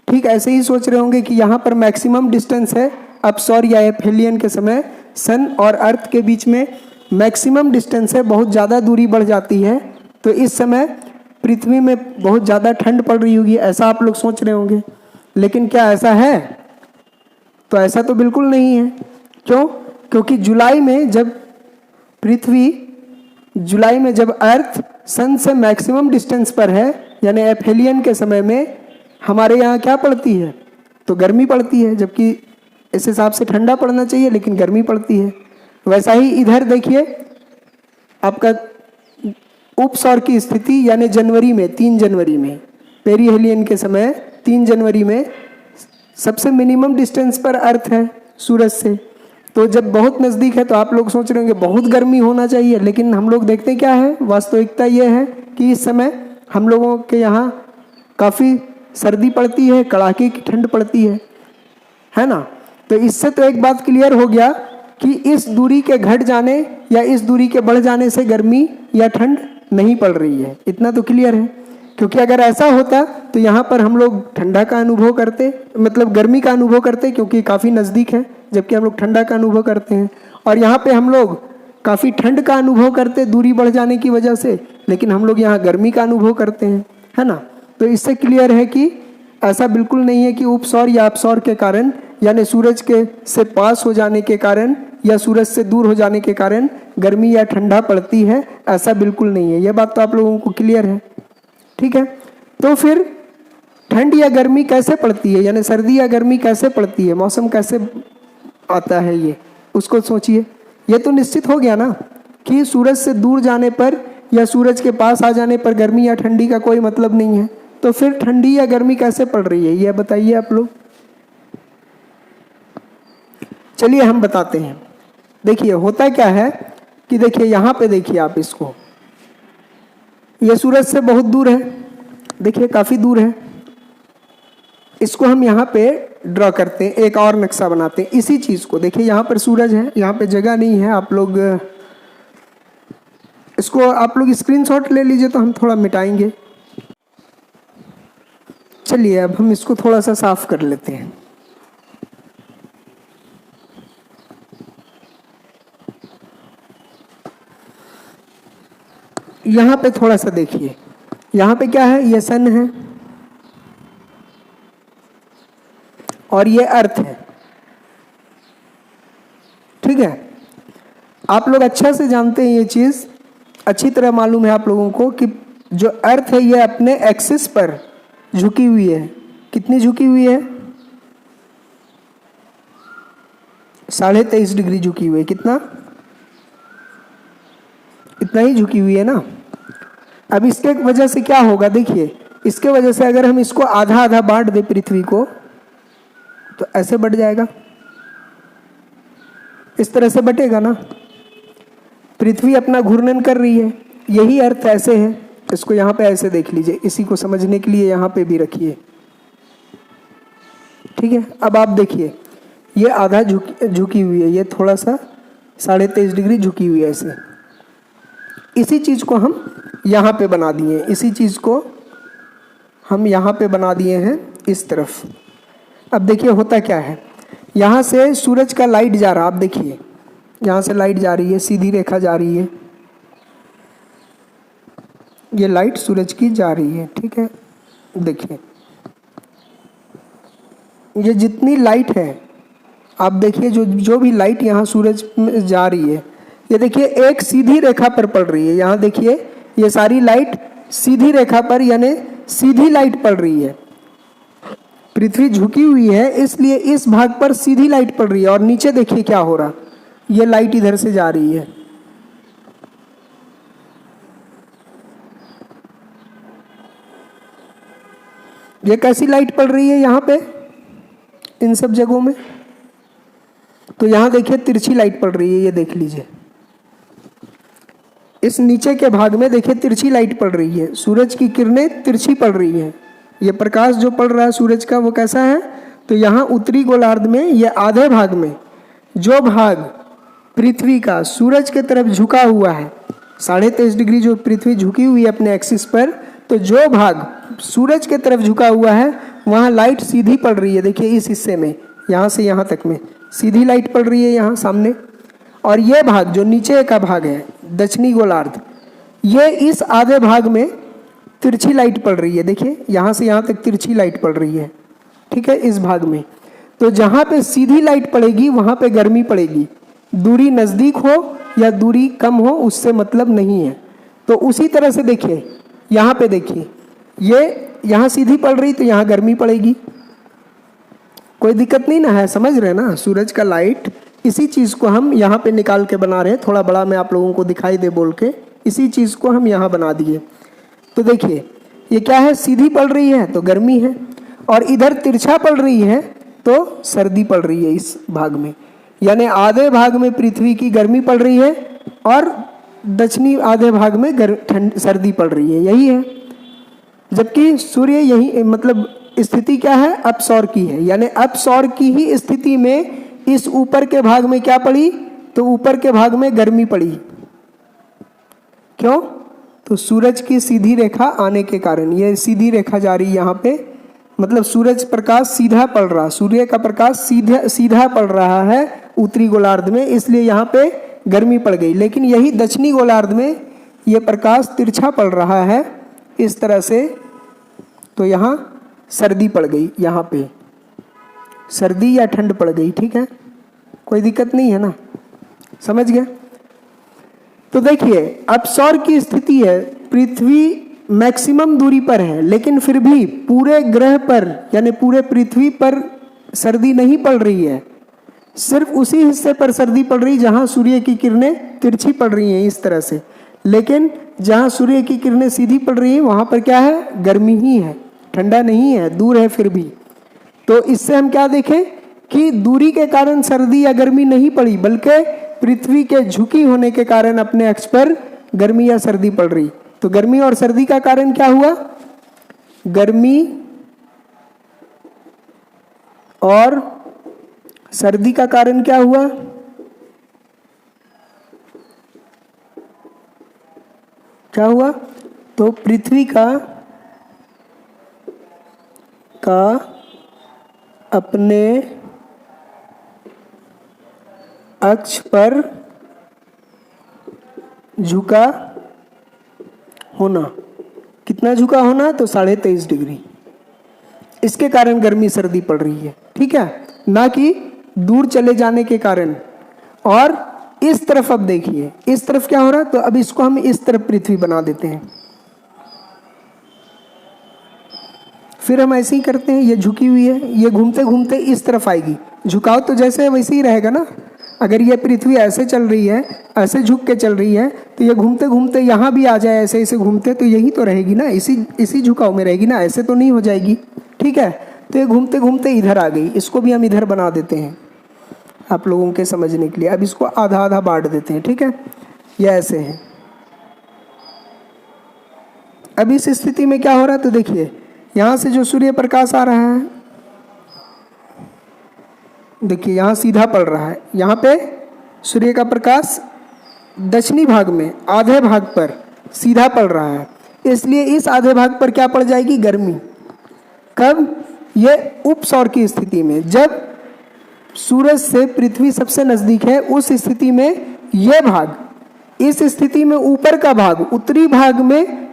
Speaker 1: ठीक ऐसे ही सोच रहे होंगे कि यहाँ पर मैक्सिमम डिस्टेंस है अब सौर या एफेलियन के समय, सन और अर्थ के बीच में मैक्सिमम डिस्टेंस है, बहुत ज़्यादा दूरी बढ़ जाती है, तो इस समय पृथ्वी में बहुत ज़्यादा ठंड पड़ रही होगी, ऐसा आप लोग सोच रहे होंगे। लेकिन क्या ऐसा है? तो ऐसा तो बिल्कुल नहीं है। क्यों? क्योंकि जुलाई में जब अर्थ सन से मैक्सिमम डिस्टेंस पर है यानी एफेलियन के समय में हमारे यहाँ क्या पड़ती है? तो गर्मी पड़ती है, जबकि इस हिसाब से ठंडा पड़ना चाहिए लेकिन गर्मी पड़ती है। वैसा ही इधर देखिए आपका उपसौर की स्थिति यानी जनवरी में, 3 जनवरी में पेरीहेलियन के समय 3 जनवरी में सबसे मिनिमम डिस्टेंस पर अर्थ है सूरज से। तो जब बहुत नज़दीक है तो आप लोग सोच रहे होंगे बहुत गर्मी होना चाहिए, लेकिन हम लोग देखते क्या है, वास्तविकता ये है कि इस समय हम लोगों के यहाँ काफ़ी सर्दी पड़ती है, कड़ाके की ठंड पड़ती है ना। तो इससे तो एक बात क्लियर हो गया कि इस दूरी के घट जाने या इस दूरी के बढ़ जाने से गर्मी या ठंड नहीं पड़ रही है, इतना तो क्लियर है। क्योंकि अगर ऐसा होता तो यहाँ पर हम लोग ठंडा का अनुभव करते, मतलब गर्मी का अनुभव करते क्योंकि काफ़ी नज़दीक है, जबकि हम लोग ठंडा का अनुभव करते हैं। और यहाँ पे हम लोग काफ़ी ठंड का अनुभव करते दूरी बढ़ जाने की वजह से, लेकिन हम लोग यहाँ गर्मी का अनुभव करते हैं, है ना। तो इससे क्लियर है कि ऐसा बिल्कुल नहीं है कि उपसौर या अपसौर के कारण यानी सूरज के से पास हो जाने के कारण या सूरज से दूर हो जाने के कारण गर्मी या ठंडा पड़ती है, ऐसा बिल्कुल नहीं है। यह बात तो आप लोगों को क्लियर है। ठीक है, तो फिर ठंड या गर्मी कैसे पड़ती है, यानी सर्दी या गर्मी कैसे पड़ती है, मौसम कैसे आता है, ये उसको सोचिए। ये तो निश्चित हो गया ना कि सूरज से दूर जाने पर या सूरज के पास आ जाने पर गर्मी या ठंडी का कोई मतलब नहीं है। तो फिर ठंडी या गर्मी कैसे पड़ रही है, ये बताइए आप लोग। चलिए हम बताते हैं। देखिए होता क्या है कि देखिए यहाँ पे देखिए आप इसको, ये सूरज से बहुत दूर है, देखिए काफ़ी दूर है। इसको हम यहाँ पे ड्रॉ करते हैं, एक और नक्शा बनाते हैं इसी चीज़ को। देखिए यहाँ पर सूरज है, यहाँ पे जगह नहीं है, आप लोग इसको आप लोग स्क्रीनशॉट ले लीजिए तो हम थोड़ा मिटाएंगे। चलिए अब हम इसको थोड़ा सा साफ कर लेते हैं। यहाँ पे थोड़ा सा देखिए, यहाँ पे क्या है, ये सन है और ये अर्थ है। ठीक है, आप लोग अच्छा से जानते हैं, ये चीज़ अच्छी तरह मालूम है आप लोगों को कि जो अर्थ है ये अपने एक्सिस पर झुकी हुई है। कितनी झुकी हुई है? 23.5 डिग्री झुकी हुई है। कितना? इतना ही झुकी हुई है ना। अब इसके वजह से क्या होगा, देखिए इसके वजह से अगर हम इसको आधा आधा बांट दें पृथ्वी को, तो ऐसे बढ़ जाएगा, इस तरह से बटेगा ना। पृथ्वी अपना घूर्णन कर रही है, यही अर्थ ऐसे है। इसको यहाँ पे ऐसे देख लीजिए, इसी को समझने के लिए यहाँ पे भी रखिए, ठीक है। अब आप देखिए ये आधा झुकी हुई है, ये थोड़ा सा 23.5 डिग्री झुकी हुई है ऐसे। इसी चीज़ को हम यहाँ पे बना दिए, इसी चीज़ को हम यहाँ पे बना दिए हैं इस तरफ। अब देखिए होता क्या है, यहाँ से सूरज का लाइट जा रहा, आप देखिए यहाँ से लाइट जा रही है, सीधी रेखा जा रही है, ये लाइट सूरज की जा रही है, ठीक है। देखिए ये जितनी लाइट है, आप देखिए जो भी लाइट यहाँ सूरज में जा रही है, ये देखिए एक सीधी रेखा पर पड़ रही है। यहाँ देखिए ये सारी लाइट सीधी रेखा पर, यानी सीधी लाइट पड़ रही है। पृथ्वी झुकी हुई है इसलिए इस भाग पर सीधी लाइट पड़ रही है, और नीचे देखिए क्या हो रहा, ये लाइट इधर से जा रही है। ये कैसी लाइट पड़ रही है यहाँ पे इन सब जगहों में? तो यहाँ देखिए तिरछी लाइट पड़ रही है, ये देख लीजिए। इस नीचे के भाग में देखिए तिरछी लाइट पड़ रही है, सूरज की किरणें तिरछी पड़ रही हैं। ये प्रकाश जो पड़ रहा है सूरज का वो कैसा है? तो यहाँ उत्तरी गोलार्ध में ये आधे भाग में जो भाग पृथ्वी का सूरज के तरफ झुका हुआ है, 23.5 डिग्री जो पृथ्वी झुकी हुई है अपने एक्सिस पर, तो जो भाग सूरज के तरफ झुका हुआ है वहाँ लाइट सीधी पड़ रही है। देखिए इस हिस्से में यहाँ से यहाँ तक में सीधी लाइट पड़ रही है यहाँ सामने। और ये भाग जो नीचे का भाग है दक्षिणी गोलार्ध, ये इस आधे भाग में तिरछी लाइट पड़ रही है। देखिए यहाँ से यहाँ तक तिरछी लाइट पड़ रही है, ठीक है, इस भाग में। तो जहाँ पे सीधी लाइट पड़ेगी वहाँ पे गर्मी पड़ेगी। दूरी नज़दीक हो या दूरी कम हो उससे मतलब नहीं है। तो उसी तरह से देखिए यहाँ पे देखिए, ये यहाँ सीधी पड़ रही तो यहाँ गर्मी पड़ेगी, कोई दिक्कत नहीं ना है, समझ रहे ना। सूरज का लाइट, इसी चीज़ को हम यहाँ पे निकाल के बना रहे हैं, थोड़ा बड़ा मैं आप लोगों को दिखाई दे बोल के इसी चीज़ को हम यहाँ बना दिए। तो देखिए ये क्या है, सीधी पड़ रही है तो गर्मी है, और इधर तिरछा पड़ रही है तो सर्दी पड़ रही है इस भाग में। यानी आधे भाग में पृथ्वी की गर्मी पड़ रही है और दक्षिणी आधे भाग में सर्दी पड़ रही है, यही है। जबकि सूर्य यही मतलब स्थिति क्या है, अपसौर की है। यानी अपसौर की ही स्थिति में इस ऊपर के भाग में क्या पड़ी, तो ऊपर के भाग में गर्मी पड़ी। क्यों? तो सूरज की सीधी रेखा आने के कारण, ये सीधी रेखा जा रही यहाँ पे, मतलब सूरज प्रकाश सीधा पड़ रहा, सूर्य का प्रकाश सीधा पड़ रहा है उत्तरी गोलार्ध में, इसलिए यहाँ पे गर्मी पड़ गई। लेकिन यही दक्षिणी गोलार्ध में ये प्रकाश तिरछा पड़ रहा है इस तरह से, तो यहाँ सर्दी पड़ गई, यहाँ पे सर्दी या ठंड पड़ गई, ठीक है, कोई दिक्कत नहीं है ना, समझ गए। तो देखिए अपसौर की स्थिति है, पृथ्वी मैक्सिमम दूरी पर है, लेकिन फिर भी पूरे ग्रह पर यानी पूरे पृथ्वी पर सर्दी नहीं पड़ रही है, सिर्फ उसी हिस्से पर सर्दी पड़ रही जहां सूर्य की किरणें तिरछी पड़ रही हैं इस तरह से। लेकिन जहां सूर्य की किरणें सीधी पड़ रही हैं वहां पर क्या है, गर्मी ही है, ठंडा नहीं है, दूर है फिर भी। तो इससे हम क्या देखें कि दूरी के कारण सर्दी या गर्मी नहीं पड़ी, बल्कि पृथ्वी के झुकी होने के कारण अपने अक्ष पर गर्मी या सर्दी पड़ रही। तो गर्मी और सर्दी का कारण क्या हुआ, गर्मी और सर्दी का कारण क्या हुआ, क्या हुआ, तो पृथ्वी का अपने अक्ष पर झुका होना। कितना झुका होना, तो 23.5 डिग्री। इसके कारण गर्मी सर्दी पड़ रही है, ठीक है, ना कि दूर चले जाने के कारण। और इस तरफ अब देखिए, इस तरफ क्या हो रहा है, तो अब इसको हम इस तरफ पृथ्वी बना देते हैं। फिर हम ऐसे ही करते हैं, ये झुकी हुई है, ये घूमते घूमते इस तरफ आएगी, झुकाव तो जैसे है वैसे ही रहेगा ना। अगर ये पृथ्वी ऐसे चल रही है, ऐसे झुक के चल रही है, तो ये घूमते घूमते यहाँ भी आ जाए ऐसे ऐसे घूमते, तो यही तो रहेगी ना, इसी झुकाव में रहेगी ना, ऐसे तो नहीं हो जाएगी। ठीक है, तो ये घूमते घूमते इधर आ गई, इसको भी हम इधर बना देते हैं आप लोगों के समझने के लिए। अब इसको आधा आधा बांट देते हैं। ठीक है, ये ऐसे है। अब इस स्थिति में क्या हो रहा है, तो देखिए यहाँ से जो सूर्य प्रकाश आ रहा है, देखिए यहाँ सीधा पड़ रहा है, यहाँ पे सूर्य का प्रकाश दक्षिणी भाग में आधे भाग पर सीधा पड़ रहा है, इसलिए इस आधे भाग पर क्या पड़ जाएगी, गर्मी। कब, ये उपसौर की स्थिति में, जब सूरज से पृथ्वी सबसे नजदीक है, उस स्थिति में यह भाग, इस स्थिति में ऊपर का भाग, उत्तरी भाग में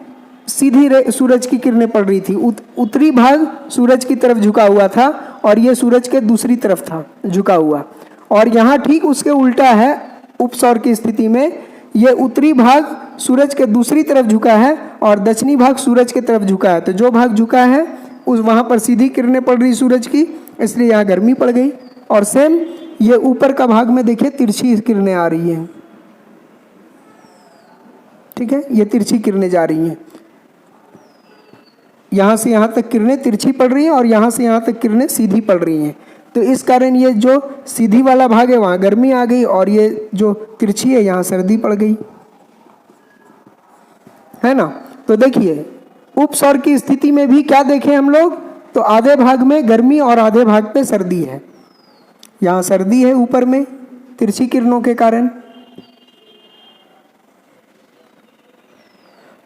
Speaker 1: सीधी सूरज की किरणें पड़ रही थी, उत्तरी भाग सूरज की तरफ झुका हुआ था और ये सूरज के दूसरी तरफ था झुका हुआ। और यहाँ ठीक उसके उल्टा है, उपसौर की स्थिति में ये उत्तरी भाग सूरज के दूसरी तरफ झुका है और दक्षिणी भाग सूरज की तरफ झुका है। तो जो भाग झुका है उस वहाँ पर सीधी किरणें पड़ रही सूरज की, इसलिए यहाँ गर्मी पड़ गई। और सेम ये ऊपर का भाग में देखिए तिरछी किरणें आ रही हैं। ठीक है, ये तिरछी किरणें जा रही हैं, यहाँ से यहाँ तक किरणें तिरछी पड़ रही हैं और यहाँ से यहाँ तक किरणें सीधी पड़ रही हैं। तो इस कारण ये जो सीधी वाला भाग है वहाँ गर्मी आ गई और ये जो तिरछी है यहाँ सर्दी पड़ गई, है ना। तो देखिए उपसौर की स्थिति में भी क्या देखें हम लोग, तो आधे भाग में गर्मी और आधे भाग पे सर्दी है। यहाँ सर्दी है ऊपर में तिरछी किरणों के कारण,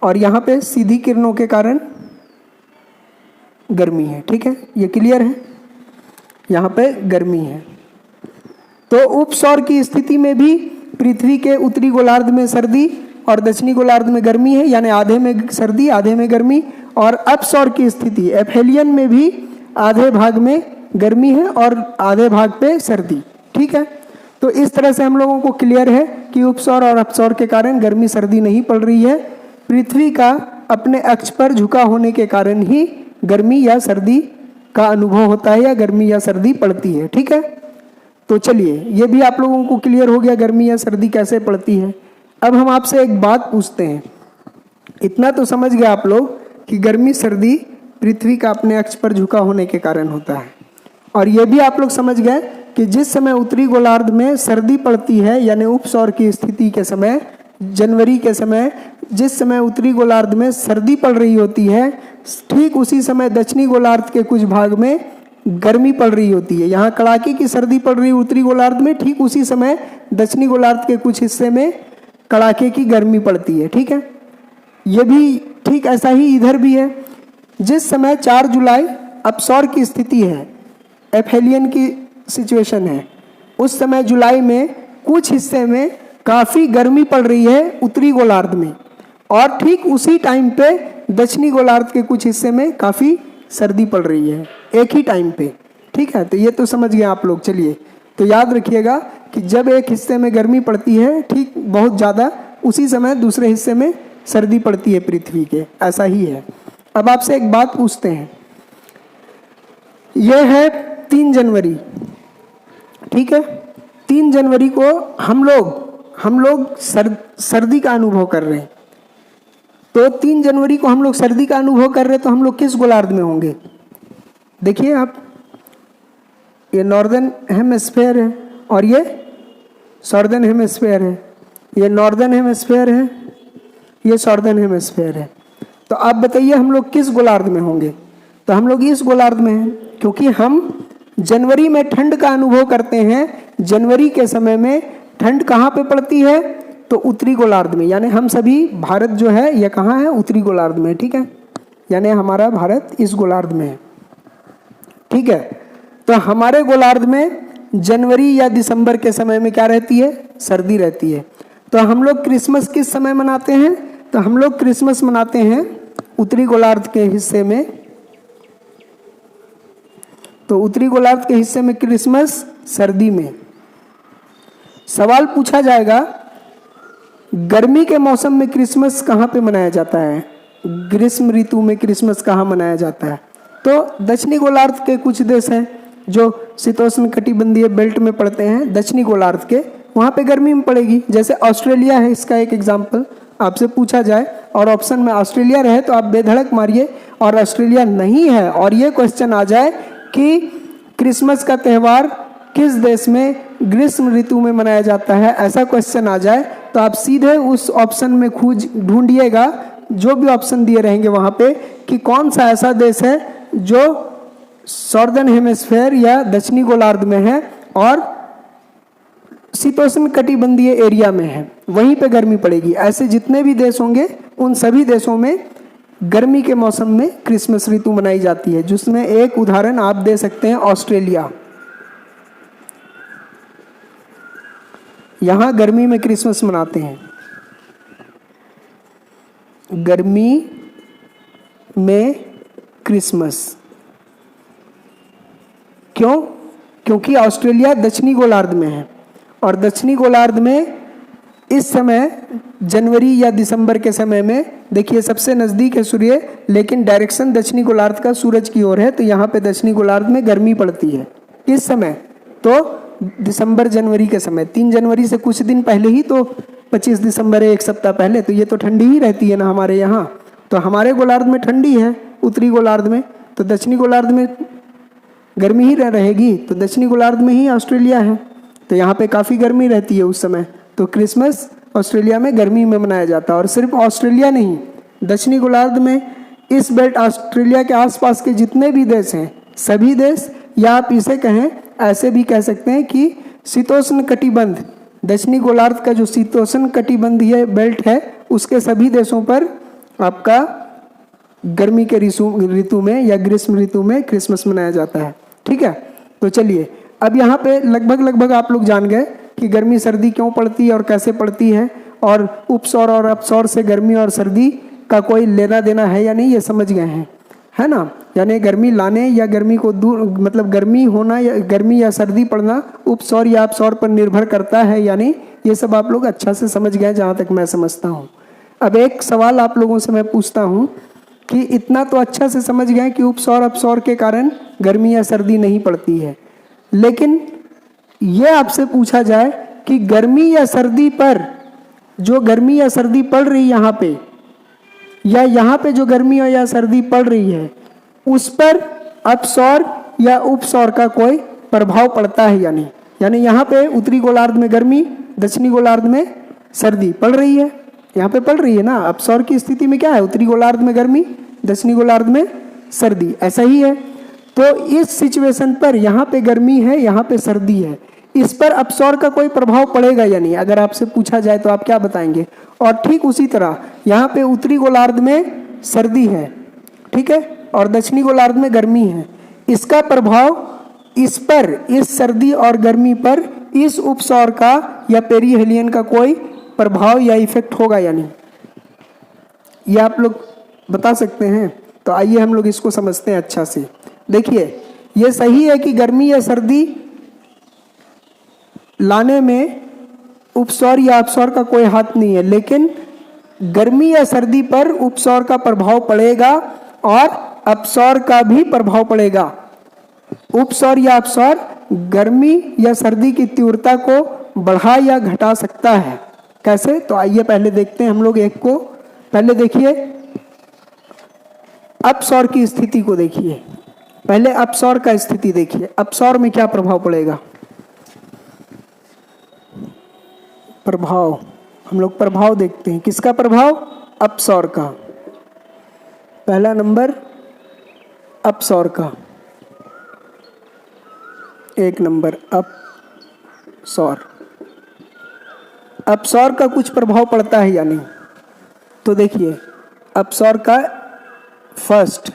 Speaker 1: और यहाँ पे सीधी किरणों के कारण गर्मी है। ठीक है, ये क्लियर है, यहाँ पे गर्मी है। तो उपसौर की स्थिति में भी पृथ्वी के उत्तरी गोलार्ध में सर्दी और दक्षिणी गोलार्ध में गर्मी है, यानी आधे में सर्दी आधे में गर्मी। और अपसौर की स्थिति एफेलियन में भी आधे भाग में गर्मी है और आधे भाग पे सर्दी। ठीक है, तो इस तरह से हम लोगों को क्लियर है कि उपसौर और अपसौर के कारण गर्मी सर्दी नहीं पड़ रही है, पृथ्वी का अपने अक्ष पर झुका होने के कारण ही गर्मी या सर्दी का अनुभव होता है या गर्मी या सर्दी पड़ती है। ठीक है, तो चलिए ये भी आप लोगों को क्लियर हो गया गर्मी या सर्दी कैसे पड़ती है। अब हम आपसे एक बात पूछते हैं, इतना तो समझ गए आप लोग कि गर्मी सर्दी पृथ्वी का अपने अक्ष पर झुका होने के कारण होता है, और ये भी आप लोग समझ गए कि जिस समय उत्तरी गोलार्ध में सर्दी पड़ती है यानी उपसौर की स्थिति के समय, जनवरी के समय जिस समय उत्तरी गोलार्ध में सर्दी पड़ रही होती है, ठीक उसी समय दक्षिणी गोलार्ध के कुछ भाग में गर्मी पड़ रही होती है। यहाँ कड़ाके की सर्दी पड़ रही है उत्तरी गोलार्ध में, ठीक उसी समय दक्षिणी गोलार्ध के कुछ हिस्से में कड़ाके की गर्मी पड़ती है। ठीक है, ये भी ठीक ऐसा ही इधर भी है। जिस समय 4 जुलाई अपसौर की स्थिति है, एफेलियन की सिचुएशन है, उस समय जुलाई में कुछ हिस्से में काफ़ी गर्मी पड़ रही है उत्तरी गोलार्ध में, और ठीक उसी टाइम पे दक्षिणी गोलार्ध के कुछ हिस्से में काफ़ी सर्दी पड़ रही है एक ही टाइम पे। ठीक है, तो ये तो समझ गए आप लोग। चलिए, तो याद रखिएगा कि जब एक हिस्से में गर्मी पड़ती है ठीक बहुत ज़्यादा, उसी समय दूसरे हिस्से में सर्दी पड़ती है पृथ्वी के, ऐसा ही है। अब आपसे एक बात पूछते हैं, यह है 3 जनवरी। ठीक है, 3 जनवरी को हम लोग सर्दी का अनुभव कर रहे हैं। तो 3 जनवरी को हम लोग सर्दी का अनुभव कर रहे हैं, तो हम लोग किस गोलार्ध में होंगे? देखिए आप, ये नॉर्दर्न हेमिस्फीयर है और ये साउदर्न हेमिस्फीयर है, ये नॉर्दर्न हेमिस्फीयर है, ये साउदर्न हेमिस्फीयर है। तो आप बताइए हम लोग किस गोलार्ध में होंगे? तो हम लोग इस गोलार्ध में हैं, क्योंकि हम जनवरी में ठंड का अनुभव करते हैं। जनवरी के समय में ठंड कहाँ पे पड़ती है? तो उत्तरी गोलार्ध में, यानी हम सभी भारत जो है ये कहाँ है? उत्तरी गोलार्ध में। ठीक है, यानी हमारा भारत इस गोलार्ध में है। ठीक है, तो हमारे गोलार्ध में जनवरी या दिसंबर के समय में क्या रहती है? सर्दी रहती है। तो हम लोग क्रिसमस किस समय मनाते हैं? तो हम लोग क्रिसमस मनाते हैं उत्तरी गोलार्ध के हिस्से में। तो उत्तरी गोलार्ध के हिस्से में क्रिसमस सर्दी में। सवाल पूछा जाएगा, गर्मी के मौसम में क्रिसमस कहाँ पे मनाया जाता है? ग्रीष्म ऋतु में क्रिसमस कहाँ मनाया जाता है? तो दक्षिणी गोलार्ध के कुछ देश हैं जो शीतोष्ण कटिबंधीय बेल्ट में पड़ते हैं, दक्षिणी गोलार्ध के, वहाँ पे गर्मी में पड़ेगी। जैसे ऑस्ट्रेलिया है, इसका एक एग्जाम्पल आपसे पूछा जाए और ऑप्शन में ऑस्ट्रेलिया रहे तो आप बेधड़क मारिए, और ऑस्ट्रेलिया नहीं है और ये क्वेश्चन आ जाए कि क्रिसमस का त्यौहार किस देश में ग्रीष्म ऋतु में मनाया जाता है, ऐसा क्वेश्चन आ जाए तो आप सीधे उस ऑप्शन में खोज ढूंढिएगा, जो भी ऑप्शन दिए रहेंगे वहाँ पे, कि कौन सा ऐसा देश है जो सॉर्दर्न हेमिस्फेयर या दक्षिणी गोलार्ध में है और शीतोष्ण कटिबंधीय एरिया में है, वहीं पे गर्मी पड़ेगी। ऐसे जितने भी देश होंगे उन सभी देशों में गर्मी के मौसम में क्रिसमस ऋतु मनाई जाती है, जिसमें एक उदाहरण आप दे सकते हैं ऑस्ट्रेलिया। यहाँ गर्मी में क्रिसमस मनाते हैं, गर्मी में क्रिसमस। क्यों? क्योंकि ऑस्ट्रेलिया दक्षिणी गोलार्ध में है और दक्षिणी गोलार्ध में इस समय जनवरी या दिसंबर के समय में, देखिए सबसे नज़दीक है सूर्य लेकिन डायरेक्शन दक्षिणी गोलार्ध का सूरज की ओर है, तो यहाँ पे दक्षिणी गोलार्ध में गर्मी पड़ती है इस समय। तो दिसंबर जनवरी के समय, 3 जनवरी से कुछ दिन पहले ही तो 25 दिसंबर है, एक सप्ताह पहले, तो ये तो ठंडी ही रहती है ना हमारे यहाँ। तो हमारे गोलार्ध में ठंडी है, उत्तरी गोलार्ध में, तो दक्षिणी गोलार्ध में गर्मी ही रहेगी, तो दक्षिणी गोलार्ध में ही ऑस्ट्रेलिया है, तो यहाँ पे काफ़ी गर्मी रहती है उस समय। तो क्रिसमस ऑस्ट्रेलिया में गर्मी में मनाया जाता है। और सिर्फ ऑस्ट्रेलिया नहीं, दक्षिणी गोलार्ध में इस बेल्ट ऑस्ट्रेलिया के आसपास के जितने भी देश हैं, सभी देश, या आप इसे कहें, ऐसे भी कह सकते हैं कि शीतोष्ण कटिबंध, दक्षिणी गोलार्ध का जो शीतोष्ण कटिबंधीय बेल्ट है उसके सभी देशों पर आपका गर्मी के ऋतु में या ग्रीष्म ऋतु में क्रिसमस मनाया जाता है। ठीक है, तो चलिए अब यहाँ पे लगभग आप लोग जान गए कि गर्मी सर्दी क्यों पड़ती है और कैसे पड़ती है, और उपसौर और अपसौर से गर्मी और सर्दी का कोई लेना देना है या नहीं, ये समझ गए हैं, है ना। यानी गर्मी लाने या गर्मी को दूर, मतलब गर्मी होना या गर्मी या सर्दी पड़ना उपसौर या अपसौर पर निर्भर करता है, यानी ये सब आप लोग अच्छा से समझ गए जहाँ तक मैं समझता हूँ। अब एक सवाल आप लोगों से मैं पूछता हूँ कि इतना तो अच्छा से समझ गए कि उपसौर अपसौर के कारण गर्मी या सर्दी नहीं पड़ती है, लेकिन ये आपसे पूछा जाए कि गर्मी या सर्दी पर, जो गर्मी या सर्दी पड़ रही है यहाँ पे, या यहाँ पे जो गर्मी या सर्दी पड़ रही है, उस पर अपसौर या उपसौर का कोई प्रभाव पड़ता है या नहीं। यानी यहाँ पे उत्तरी गोलार्ध में गर्मी, दक्षिणी गोलार्ध में सर्दी पड़ रही है, यहाँ पे पड़ रही है ना। अपसौर की स्थिति में क्या है, उत्तरी गोलार्ध में गर्मी, दक्षिणी गोलार्ध में सर्दी, ऐसा ही है। तो इस सिचुएशन पर यहाँ पे गर्मी है, यहाँ पे सर्दी है, इस पर अपसौर का कोई प्रभाव पड़ेगा या नहीं, अगर आपसे पूछा जाए तो आप क्या बताएंगे। और ठीक उसी तरह यहाँ पे उत्तरी गोलार्ध में सर्दी है, ठीक है, और दक्षिणी गोलार्ध में गर्मी है, इसका प्रभाव इस पर, इस सर्दी और गर्मी पर, इस उपसौर का या पेरीहेलियन का कोई प्रभाव या इफेक्ट होगा या नहीं, ये आप लोग बता सकते हैं। तो आइए हम लोग इसको समझते हैं अच्छा से। देखिए, ये सही है कि गर्मी या सर्दी लाने में उपसौर या अपसौर का कोई हाथ नहीं है, लेकिन गर्मी या सर्दी पर उपसौर का प्रभाव पड़ेगा और अपसौर का भी प्रभाव पड़ेगा। उपसौर या अपसौर गर्मी या सर्दी की तीव्रता को बढ़ा या घटा सकता है। कैसे? तो आइए पहले देखते हैं हम लोग एक को। पहले देखिए अपसौर की स्थिति को, देखिए पहले अपसौर का स्थिति देखिए, अपसौर में क्या प्रभाव पड़ेगा। प्रभाव, हम लोग प्रभाव देखते हैं, किसका प्रभाव, अपसौर का। पहला नंबर अपसौर का, 1 नंबर अपसौर। अपसौर का कुछ प्रभाव पड़ता है या नहीं, तो देखिए अपसौर का फर्स्ट,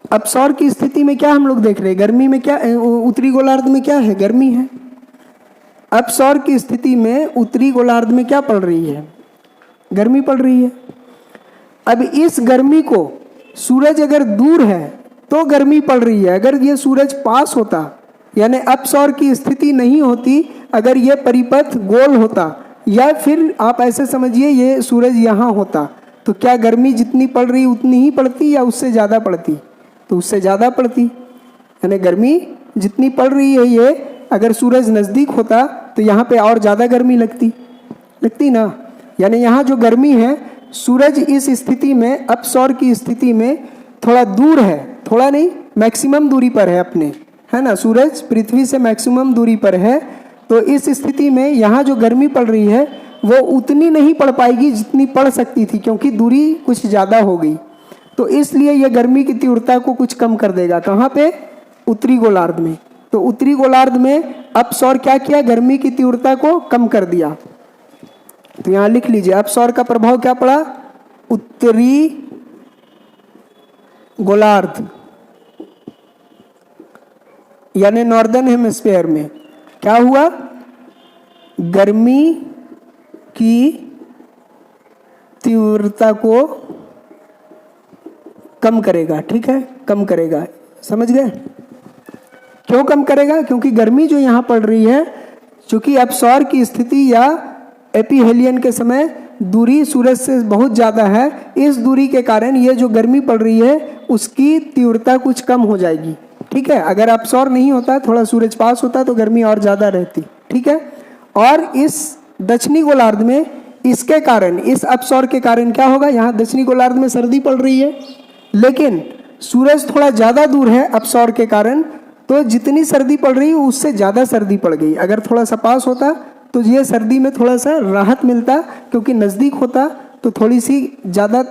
Speaker 1: अपसौर की स्थिति में क्या हम लोग देख रहे हैं, गर्मी में क्या, उत्तरी गोलार्ध में क्या है, गर्मी है। अपसौर की स्थिति में उत्तरी गोलार्ध में क्या पड़ रही है, गर्मी पड़ रही है। अब इस गर्मी को, सूरज अगर दूर है तो गर्मी पड़ रही है, अगर ये सूरज पास होता, यानी अपसौर की स्थिति नहीं होती, अगर ये परिपथ गोल होता, या फिर आप ऐसे समझिए ये सूरज यहाँ होता, तो क्या गर्मी जितनी पड़ रही उतनी ही पड़ती या उससे ज़्यादा पड़ती, तो उससे ज़्यादा पड़ती, यानी गर्मी जितनी पड़ रही है ये, अगर सूरज नज़दीक होता तो यहाँ पे और ज़्यादा गर्मी लगती ना। यानी यहाँ जो गर्मी है, सूरज इस स्थिति में, अपसौर की स्थिति में थोड़ा दूर है, थोड़ा नहीं मैक्सिमम दूरी पर है अपने, है ना। सूरज पृथ्वी से मैक्सिमम दूरी पर है, तो इस स्थिति में यहाँ जो गर्मी पड़ रही है वो उतनी नहीं पड़ पाएगी जितनी पड़ सकती थी, क्योंकि दूरी कुछ ज़्यादा हो गई। तो इसलिए यह गर्मी की तीव्रता को कुछ कम कर देगा। कहाँ पे? उत्तरी गोलार्ध में। तो उत्तरी गोलार्ध में अपसौर क्या किया? गर्मी की तीव्रता को कम कर दिया। तो यहाँ लिख लीजिए, अपसौर का प्रभाव क्या पड़ा? उत्तरी गोलार्ध यानी नॉर्दर्न हेमिस्फीयर में क्या हुआ? गर्मी की तीव्रता को कम करेगा। ठीक है, कम करेगा, समझ गए? क्यों कम करेगा? क्योंकि गर्मी जो यहाँ पड़ रही है, चूंकि अपसौर की स्थिति या एपीहेलियन के समय दूरी सूरज से बहुत ज़्यादा है, इस दूरी के कारण ये जो गर्मी पड़ रही है उसकी तीव्रता कुछ कम हो जाएगी। ठीक है, अगर अपसौर नहीं होता, थोड़ा सूरज पास होता तो गर्मी और ज़्यादा रहती। ठीक है, और इस दक्षिणी गोलार्ध में इसके कारण, इस अपसौर के कारण क्या होगा? यहाँ दक्षिणी गोलार्ध में सर्दी पड़ रही है, लेकिन सूरज थोड़ा ज़्यादा दूर है अपसौर के कारण, तो जितनी सर्दी पड़ रही है उससे ज़्यादा सर्दी पड़ गई। अगर थोड़ा सा पास होता तो ये सर्दी में थोड़ा सा राहत मिलता, क्योंकि नज़दीक होता तो थोड़ी सी ज़्यादा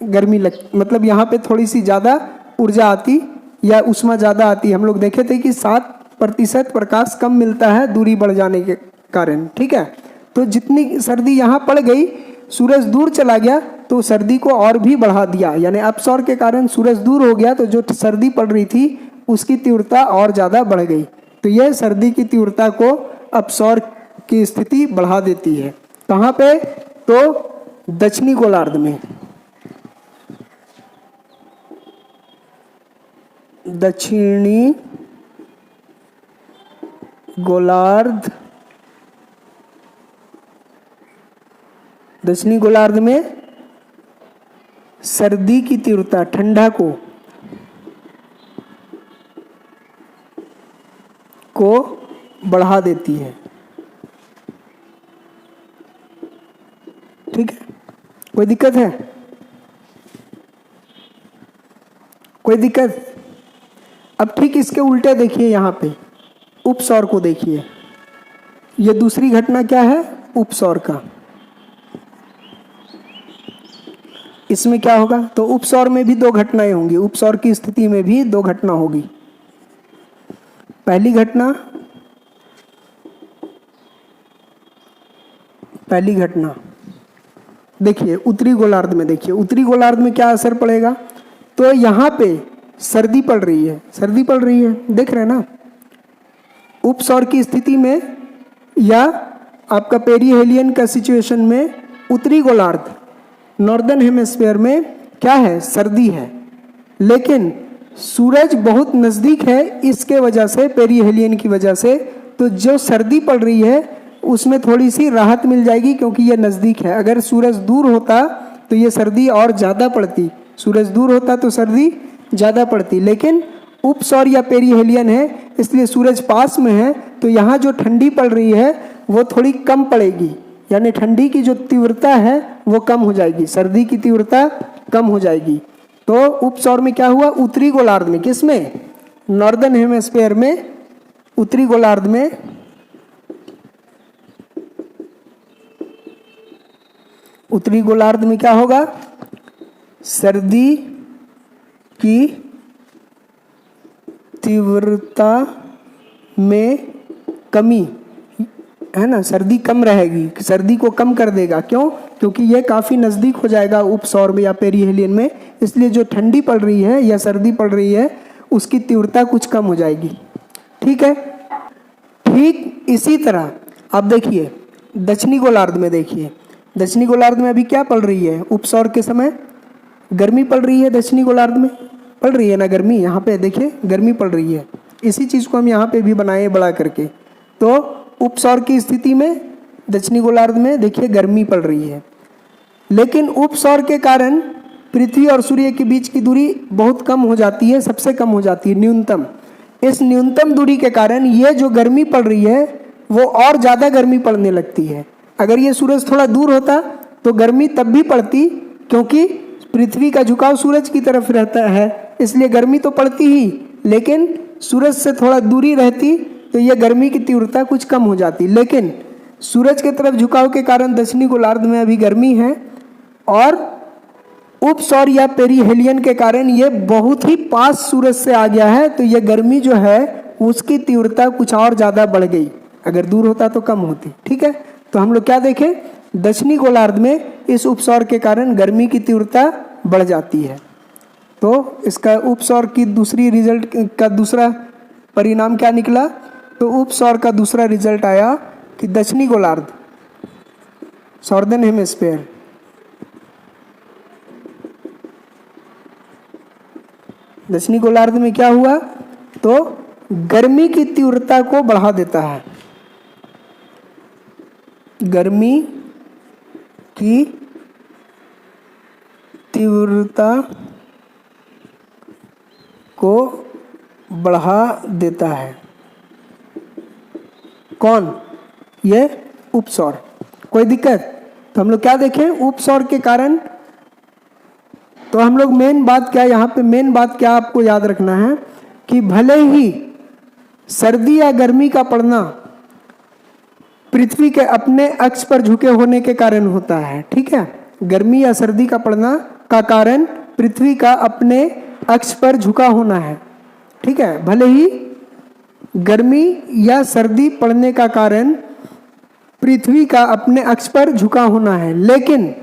Speaker 1: गर्मी मतलब यहाँ पे थोड़ी सी ज़्यादा ऊर्जा आती या उष्मा ज़्यादा आती। हम लोग देखे थे कि 7% प्रकाश कम मिलता है दूरी बढ़ जाने के कारण। ठीक है, तो जितनी सर्दी यहाँ पड़ गई, सूरज दूर चला गया तो सर्दी को और भी बढ़ा दिया। यानी अपसौर के कारण सूरज दूर हो गया तो जो सर्दी पड़ रही थी उसकी तीव्रता और ज़्यादा बढ़ गई। तो यह सर्दी की तीव्रता को अपसौर की स्थिति बढ़ा देती है। कहाँ पे? तो दक्षिणी गोलार्ध में। दक्षिणी गोलार्ध, दक्षिणी गोलार्ध में सर्दी की तीव्रता, ठंडा को बढ़ा देती है। ठीक है, कोई दिक्कत है? कोई दिक्कत? अब ठीक इसके उल्टे देखिए, यहाँ पे उपसौर को देखिए। ये दूसरी घटना क्या है? उपसौर का। इसमें क्या होगा? तो उपसौर में भी दो घटनाएं होंगी, उपसौर की स्थिति में भी दो घटना होगी। पहली घटना देखिए उत्तरी गोलार्ध में। देखिए उत्तरी गोलार्ध में क्या असर पड़ेगा? तो यहाँ पे सर्दी पड़ रही है, सर्दी पड़ रही है, देख रहे हैं ना। उपसौर की स्थिति में या आपका पेरीहेलियन का सिचुएशन में उत्तरी गोलार्ध, नॉर्दर्न हेमिस्फीयर में क्या है? सर्दी है, लेकिन सूरज बहुत नज़दीक है, इसके वजह से, पेरीहेलियन की वजह से, तो जो सर्दी पड़ रही है उसमें थोड़ी सी राहत मिल जाएगी, क्योंकि ये नज़दीक है। अगर सूरज दूर होता तो ये सर्दी और ज़्यादा पड़ती, सूरज दूर होता तो सर्दी ज़्यादा पड़ती। लेकिन उपसौर या पेरीहेलियन है, इसलिए सूरज पास में है, तो यहाँ जो ठंडी पड़ रही है वो थोड़ी कम पड़ेगी, यानी ठंडी की जो तीव्रता है वो कम हो जाएगी, सर्दी की तीव्रता कम हो जाएगी। तो उपसौर में क्या हुआ? उत्तरी गोलार्ध में, किसमें? नॉर्दर्न हेमिस्फीयर में, उत्तरी गोलार्ध में क्या होगा? सर्दी की तीव्रता में कमी, है ना, सर्दी कम रहेगी, सर्दी को कम कर देगा। क्यों? क्योंकि ये काफ़ी नज़दीक हो जाएगा उपसौर में या पेरीहेलियन में, इसलिए जो ठंडी पड़ रही है या सर्दी पड़ रही है उसकी तीव्रता कुछ कम हो जाएगी। ठीक है, ठीक इसी तरह आप देखिए दक्षिणी गोलार्ध में। देखिए दक्षिणी गोलार्ध में अभी क्या पड़ रही है? उपसौर के समय गर्मी पड़ रही है, दक्षिणी गोलार्ध में पड़ रही है ना गर्मी। यहाँ पे देखिए गर्मी पड़ रही है, इसी चीज़ को हम यहाँ पे भी बनाए बड़ा करके। तो उपसौर की स्थिति में दक्षिणी गोलार्ध में देखिए गर्मी पड़ रही है, लेकिन उपसौर के कारण पृथ्वी और सूर्य के बीच की दूरी बहुत कम हो जाती है, सबसे कम हो जाती है, न्यूनतम। इस न्यूनतम दूरी के कारण ये जो गर्मी पड़ रही है वो और ज़्यादा गर्मी पड़ने लगती है। अगर ये सूरज थोड़ा दूर होता तो गर्मी तब भी पड़ती, क्योंकि पृथ्वी का झुकाव सूरज की तरफ रहता है, इसलिए गर्मी तो पड़ती ही, लेकिन सूरज से थोड़ा दूरी रहती तो यह गर्मी की तीव्रता कुछ कम हो जाती। लेकिन सूरज की तरफ झुकाव के कारण दक्षिणी गोलार्ध में अभी गर्मी है, और उपसौर या पेरिहेलियन के कारण ये बहुत ही पास सूरज से आ गया है, तो ये गर्मी जो है उसकी तीव्रता कुछ और ज़्यादा बढ़ गई। अगर दूर होता तो कम होती। ठीक है, तो हम लोग क्या देखें, दक्षिणी गोलार्ध में इस उपसौर के कारण गर्मी की तीव्रता बढ़ जाती है। तो इसका उपसौर की दूसरी रिजल्ट का दूसरा परिणाम क्या निकला, तो उपसौर का दूसरा रिजल्ट आया कि दक्षिणी गोलार्ध, सॉर्दर्न हेमिस्फीयर, दक्षिणी गोलार्ध में क्या हुआ, तो गर्मी की तीव्रता को बढ़ा देता है। गर्मी की तीव्रता को बढ़ा देता है। कौन? ये उपसौर। कोई दिक्कत? तो हम लोग क्या देखें, उपसौर के कारण, तो हम लोग मेन बात क्या, यहाँ पे मेन बात क्या आपको याद रखना है कि भले ही सर्दी या गर्मी का पड़ना पृथ्वी के अपने अक्ष पर झुके होने के कारण होता है। ठीक है, गर्मी या सर्दी का पड़ना का कारण पृथ्वी का अपने अक्ष पर झुका होना है। ठीक है, भले ही गर्मी या सर्दी पड़ने का कारण पृथ्वी का अपने अक्ष पर झुका होना है, लेकिन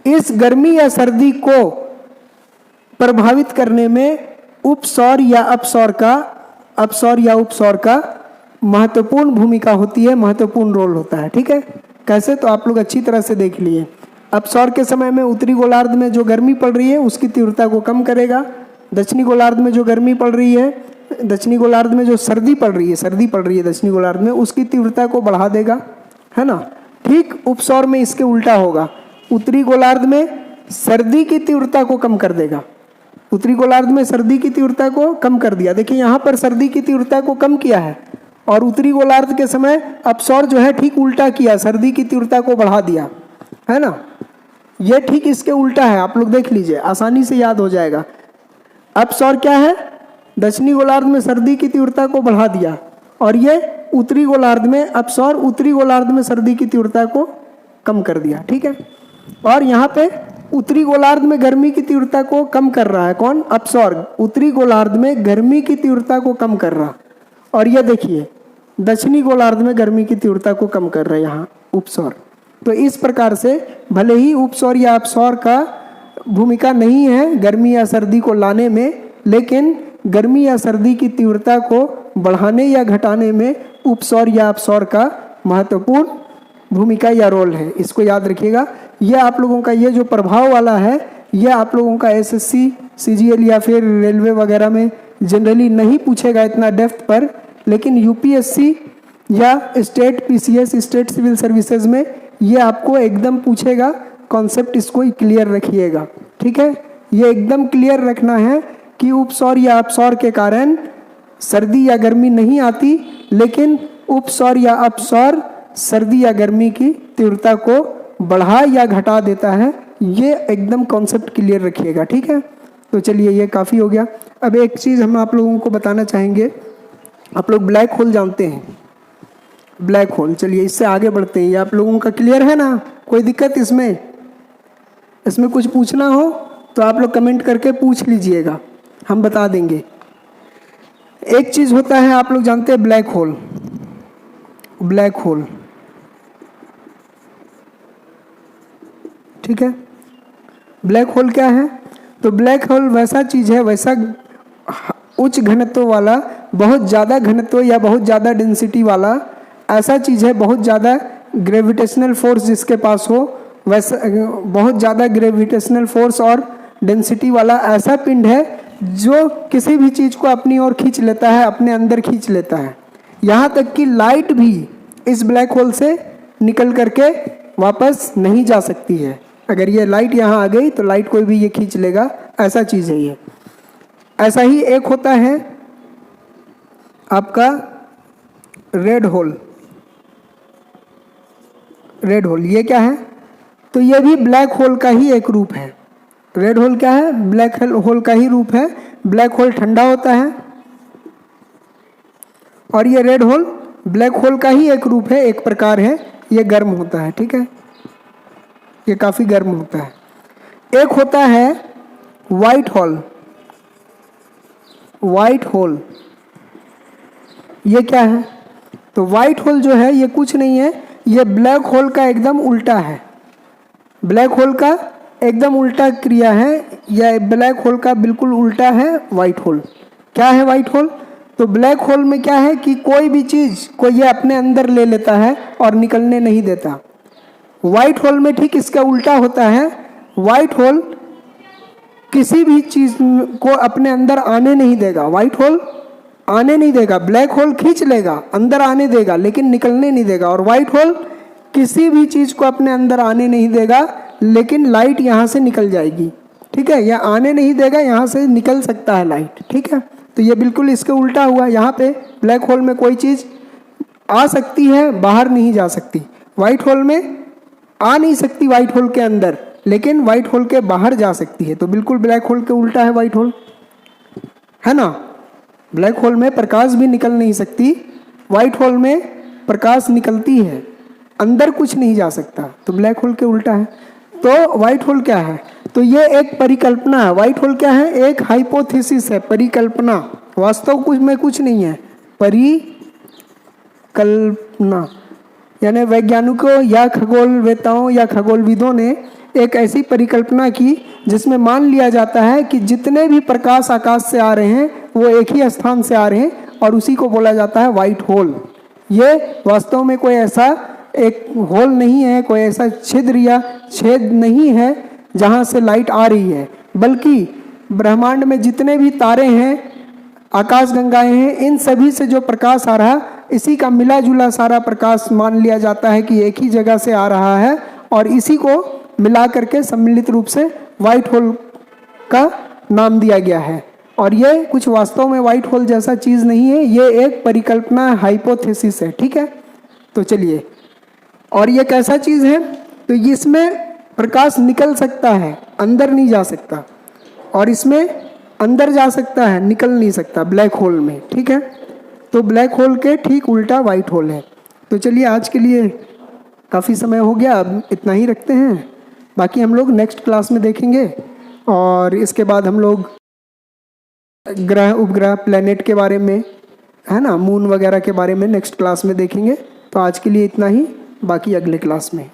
Speaker 1: इस गर्मी या सर्दी को प्रभावित करने में उपसौर या अपसौर का महत्वपूर्ण भूमिका होती है, महत्वपूर्ण रोल होता है। ठीक है, कैसे, तो आप लोग अच्छी तरह से देख लिए। अपसौर के समय में उत्तरी गोलार्ध में जो गर्मी पड़ रही है उसकी तीव्रता को कम करेगा, दक्षिणी गोलार्ध में जो गर्मी पड़ रही है, दक्षिणी गोलार्ध में जो सर्दी पड़ रही है दक्षिणी गोलार्ध में, उसकी तीव्रता को बढ़ा देगा, है ना। ठीक उपसौर में इसके उल्टा होगा, उत्तरी गोलार्ध में सर्दी की तीव्रता को कम कर देगा, उत्तरी गोलार्ध में सर्दी की तीव्रता को कम कर दिया। देखिए यहाँ पर सर्दी की तीव्रता को कम किया है, और उत्तरी गोलार्ध के समय अपसौर जो है ठीक उल्टा किया, सर्दी की तीव्रता को बढ़ा दिया, है ना। ये ठीक इसके उल्टा है, आप लोग देख लीजिए, आसानी से याद हो जाएगा। अपसौर क्या है, दक्षिणी गोलार्ध में सर्दी की तीव्रता को बढ़ा दिया, और ये उत्तरी गोलार्ध में अपसौर उत्तरी गोलार्ध में सर्दी की तीव्रता को कम कर दिया। ठीक है, और यहाँ पे उत्तरी गोलार्ध में गर्मी की तीव्रता को कम कर रहा है कौन, अपसौर, उत्तरी गोलार्ध में गर्मी की तीव्रता को कम कर रहा, और यह देखिए दक्षिणी गोलार्ध में गर्मी की तीव्रता को कम कर रहा है यहाँ उपसौर। तो इस प्रकार से भले ही उपसौर या अपसौर का भूमिका नहीं है गर्मी या सर्दी को लाने में, लेकिन गर्मी या सर्दी की तीव्रता को बढ़ाने या घटाने में उपसौर या अपसौर का महत्वपूर्ण भूमिका या रोल है। इसको याद रखिएगा। यह आप लोगों का ये जो प्रभाव वाला है, यह आप लोगों का एसएससी, सीजीएल या फिर रेलवे वगैरह में जनरली नहीं पूछेगा इतना डेप्थ पर, लेकिन यूपीएससी या state PCS, state civil services में ये आपको एकदम पूछेगा। कॉन्सेप्ट इसको क्लियर रखिएगा। ठीक है, ये एकदम क्लियर रखना है कि उपसौर या अपसौर के कारण सर्दी या गर्मी नहीं आती, लेकिन उपसौर या अपसौर सर्दी या गर्मी की तीव्रता को बढ़ा या घटा देता है। ये एकदम कॉन्सेप्ट क्लियर रखिएगा। ठीक है, तो चलिए ये काफ़ी हो गया। अब एक चीज़ हम आप लोगों को बताना चाहेंगे। आप लोग ब्लैक होल जानते हैं, ब्लैक होल, चलिए इससे आगे बढ़ते हैं। ये आप लोगों का क्लियर है ना, कोई दिक्कत इसमें कुछ पूछना हो तो आप लोग कमेंट करके पूछ लीजिएगा, हम बता देंगे। एक चीज़ होता है, आप लोग जानते हैं ब्लैक होल, ब्लैक होल, ठीक है। ब्लैक होल क्या है, तो ब्लैक होल वैसा चीज़ है, वैसा उच्च घनत्व वाला, बहुत ज़्यादा घनत्व या बहुत ज़्यादा डेंसिटी वाला ऐसा चीज़ है, बहुत ज़्यादा ग्रेविटेशनल फोर्स जिसके पास हो, वैसा बहुत ज़्यादा ग्रेविटेशनल फोर्स और डेंसिटी वाला ऐसा पिंड है जो किसी भी चीज़ को अपनी ओर खींच लेता है, अपने अंदर खींच लेता है। यहाँ तक कि लाइट भी इस ब्लैक होल से निकल करके वापस नहीं जा सकती है। अगर ये लाइट यहाँ आ गई तो लाइट कोई भी ये खींच लेगा, ऐसा चीज़ है ये। ऐसा ही एक होता है आपका रेड होल। रेड होल ये क्या है? तो ये भी ब्लैक होल का ही एक रूप है। रेड होल क्या है? ब्लैक होल का ही रूप है। ब्लैक होल ठंडा होता है और ये रेड होल ब्लैक होल का ही एक रूप है, एक प्रकार है। ये गर्म होता है, ठीक है, ये काफ़ी गर्म होता है। एक होता है वाइट होल। वाइट होल ये क्या है? तो वाइट होल जो है ये कुछ नहीं है, ये ब्लैक होल का एकदम उल्टा है। ब्लैक होल का एकदम उल्टा क्रिया है, या ब्लैक होल का बिल्कुल उल्टा है वाइट होल। क्या है वाइट होल? तो ब्लैक होल में क्या है कि कोई भी चीज़ को ये अपने अंदर ले लेता है और निकलने नहीं देता। वाइट होल में ठीक इसका उल्टा होता है। वाइट होल किसी भी चीज़ को अपने अंदर आने नहीं देगा। वाइट होल आने नहीं देगा, ब्लैक होल खींच लेगा, अंदर आने देगा लेकिन निकलने नहीं देगा। और वाइट होल किसी भी चीज़ को अपने अंदर आने नहीं देगा, लेकिन लाइट यहाँ से निकल जाएगी, ठीक है। यह आने नहीं देगा, यहाँ से निकल सकता है लाइट, ठीक है। तो ये बिल्कुल इसके उल्टा हुआ। यहाँ पे ब्लैक होल में कोई चीज़ आ सकती है, बाहर नहीं जा सकती। वाइट होल में आ नहीं सकती वाइट होल के अंदर, लेकिन वाइट होल के बाहर जा सकती है। तो बिल्कुल ब्लैक होल के उल्टा है वाइट होल, है ना। ब्लैक होल में प्रकाश भी निकल नहीं सकती, वाइट होल में प्रकाश निकलती है, अंदर कुछ नहीं जा सकता। तो ब्लैक होल के उल्टा है। तो वाइट होल क्या है? तो ये एक परिकल्पना है। वाइट होल क्या है? एक हाइपोथेसिस है, परिकल्पना। वास्तव कुछ में कुछ नहीं है, परिकल्पना। यानी वैज्ञानिकों या खगोलवेताओं या खगोलविदों ने एक ऐसी परिकल्पना की जिसमें मान लिया जाता है कि जितने भी प्रकाश आकाश से आ रहे हैं वो एक ही स्थान से आ रहे हैं, और उसी को बोला जाता है वाइट होल। ये वास्तव में कोई ऐसा एक होल नहीं है, कोई ऐसा छिद्र या छेद नहीं है जहाँ से लाइट आ रही है, बल्कि ब्रह्मांड में जितने भी तारे हैं, आकाशगंगाएं हैं, इन सभी से जो प्रकाश आ रहा है, इसी का मिला जुला सारा प्रकाश मान लिया जाता है कि एक ही जगह से आ रहा है, और इसी को मिला करके सम्मिलित रूप से वाइट होल का नाम दिया गया है। और ये कुछ वास्तव में वाइट होल जैसा चीज़ नहीं है, ये एक परिकल्पना, हाइपोथेसिस है, ठीक है। तो चलिए, और ये कैसा चीज़ है? तो इसमें प्रकाश निकल सकता है, अंदर नहीं जा सकता, और इसमें अंदर जा सकता है, निकल नहीं सकता, ब्लैक होल में, ठीक है। तो ब्लैक होल के ठीक उल्टा वाइट होल है। तो चलिए, आज के लिए काफ़ी समय हो गया, अब इतना ही रखते हैं। बाकी हम लोग नेक्स्ट क्लास में देखेंगे, और इसके बाद हम लोग ग्रह, उपग्रह, प्लेनेट के बारे में, है ना, मून वगैरह के बारे में नेक्स्ट क्लास में देखेंगे। तो आज के लिए इतना ही, बाकी अगले क्लास में।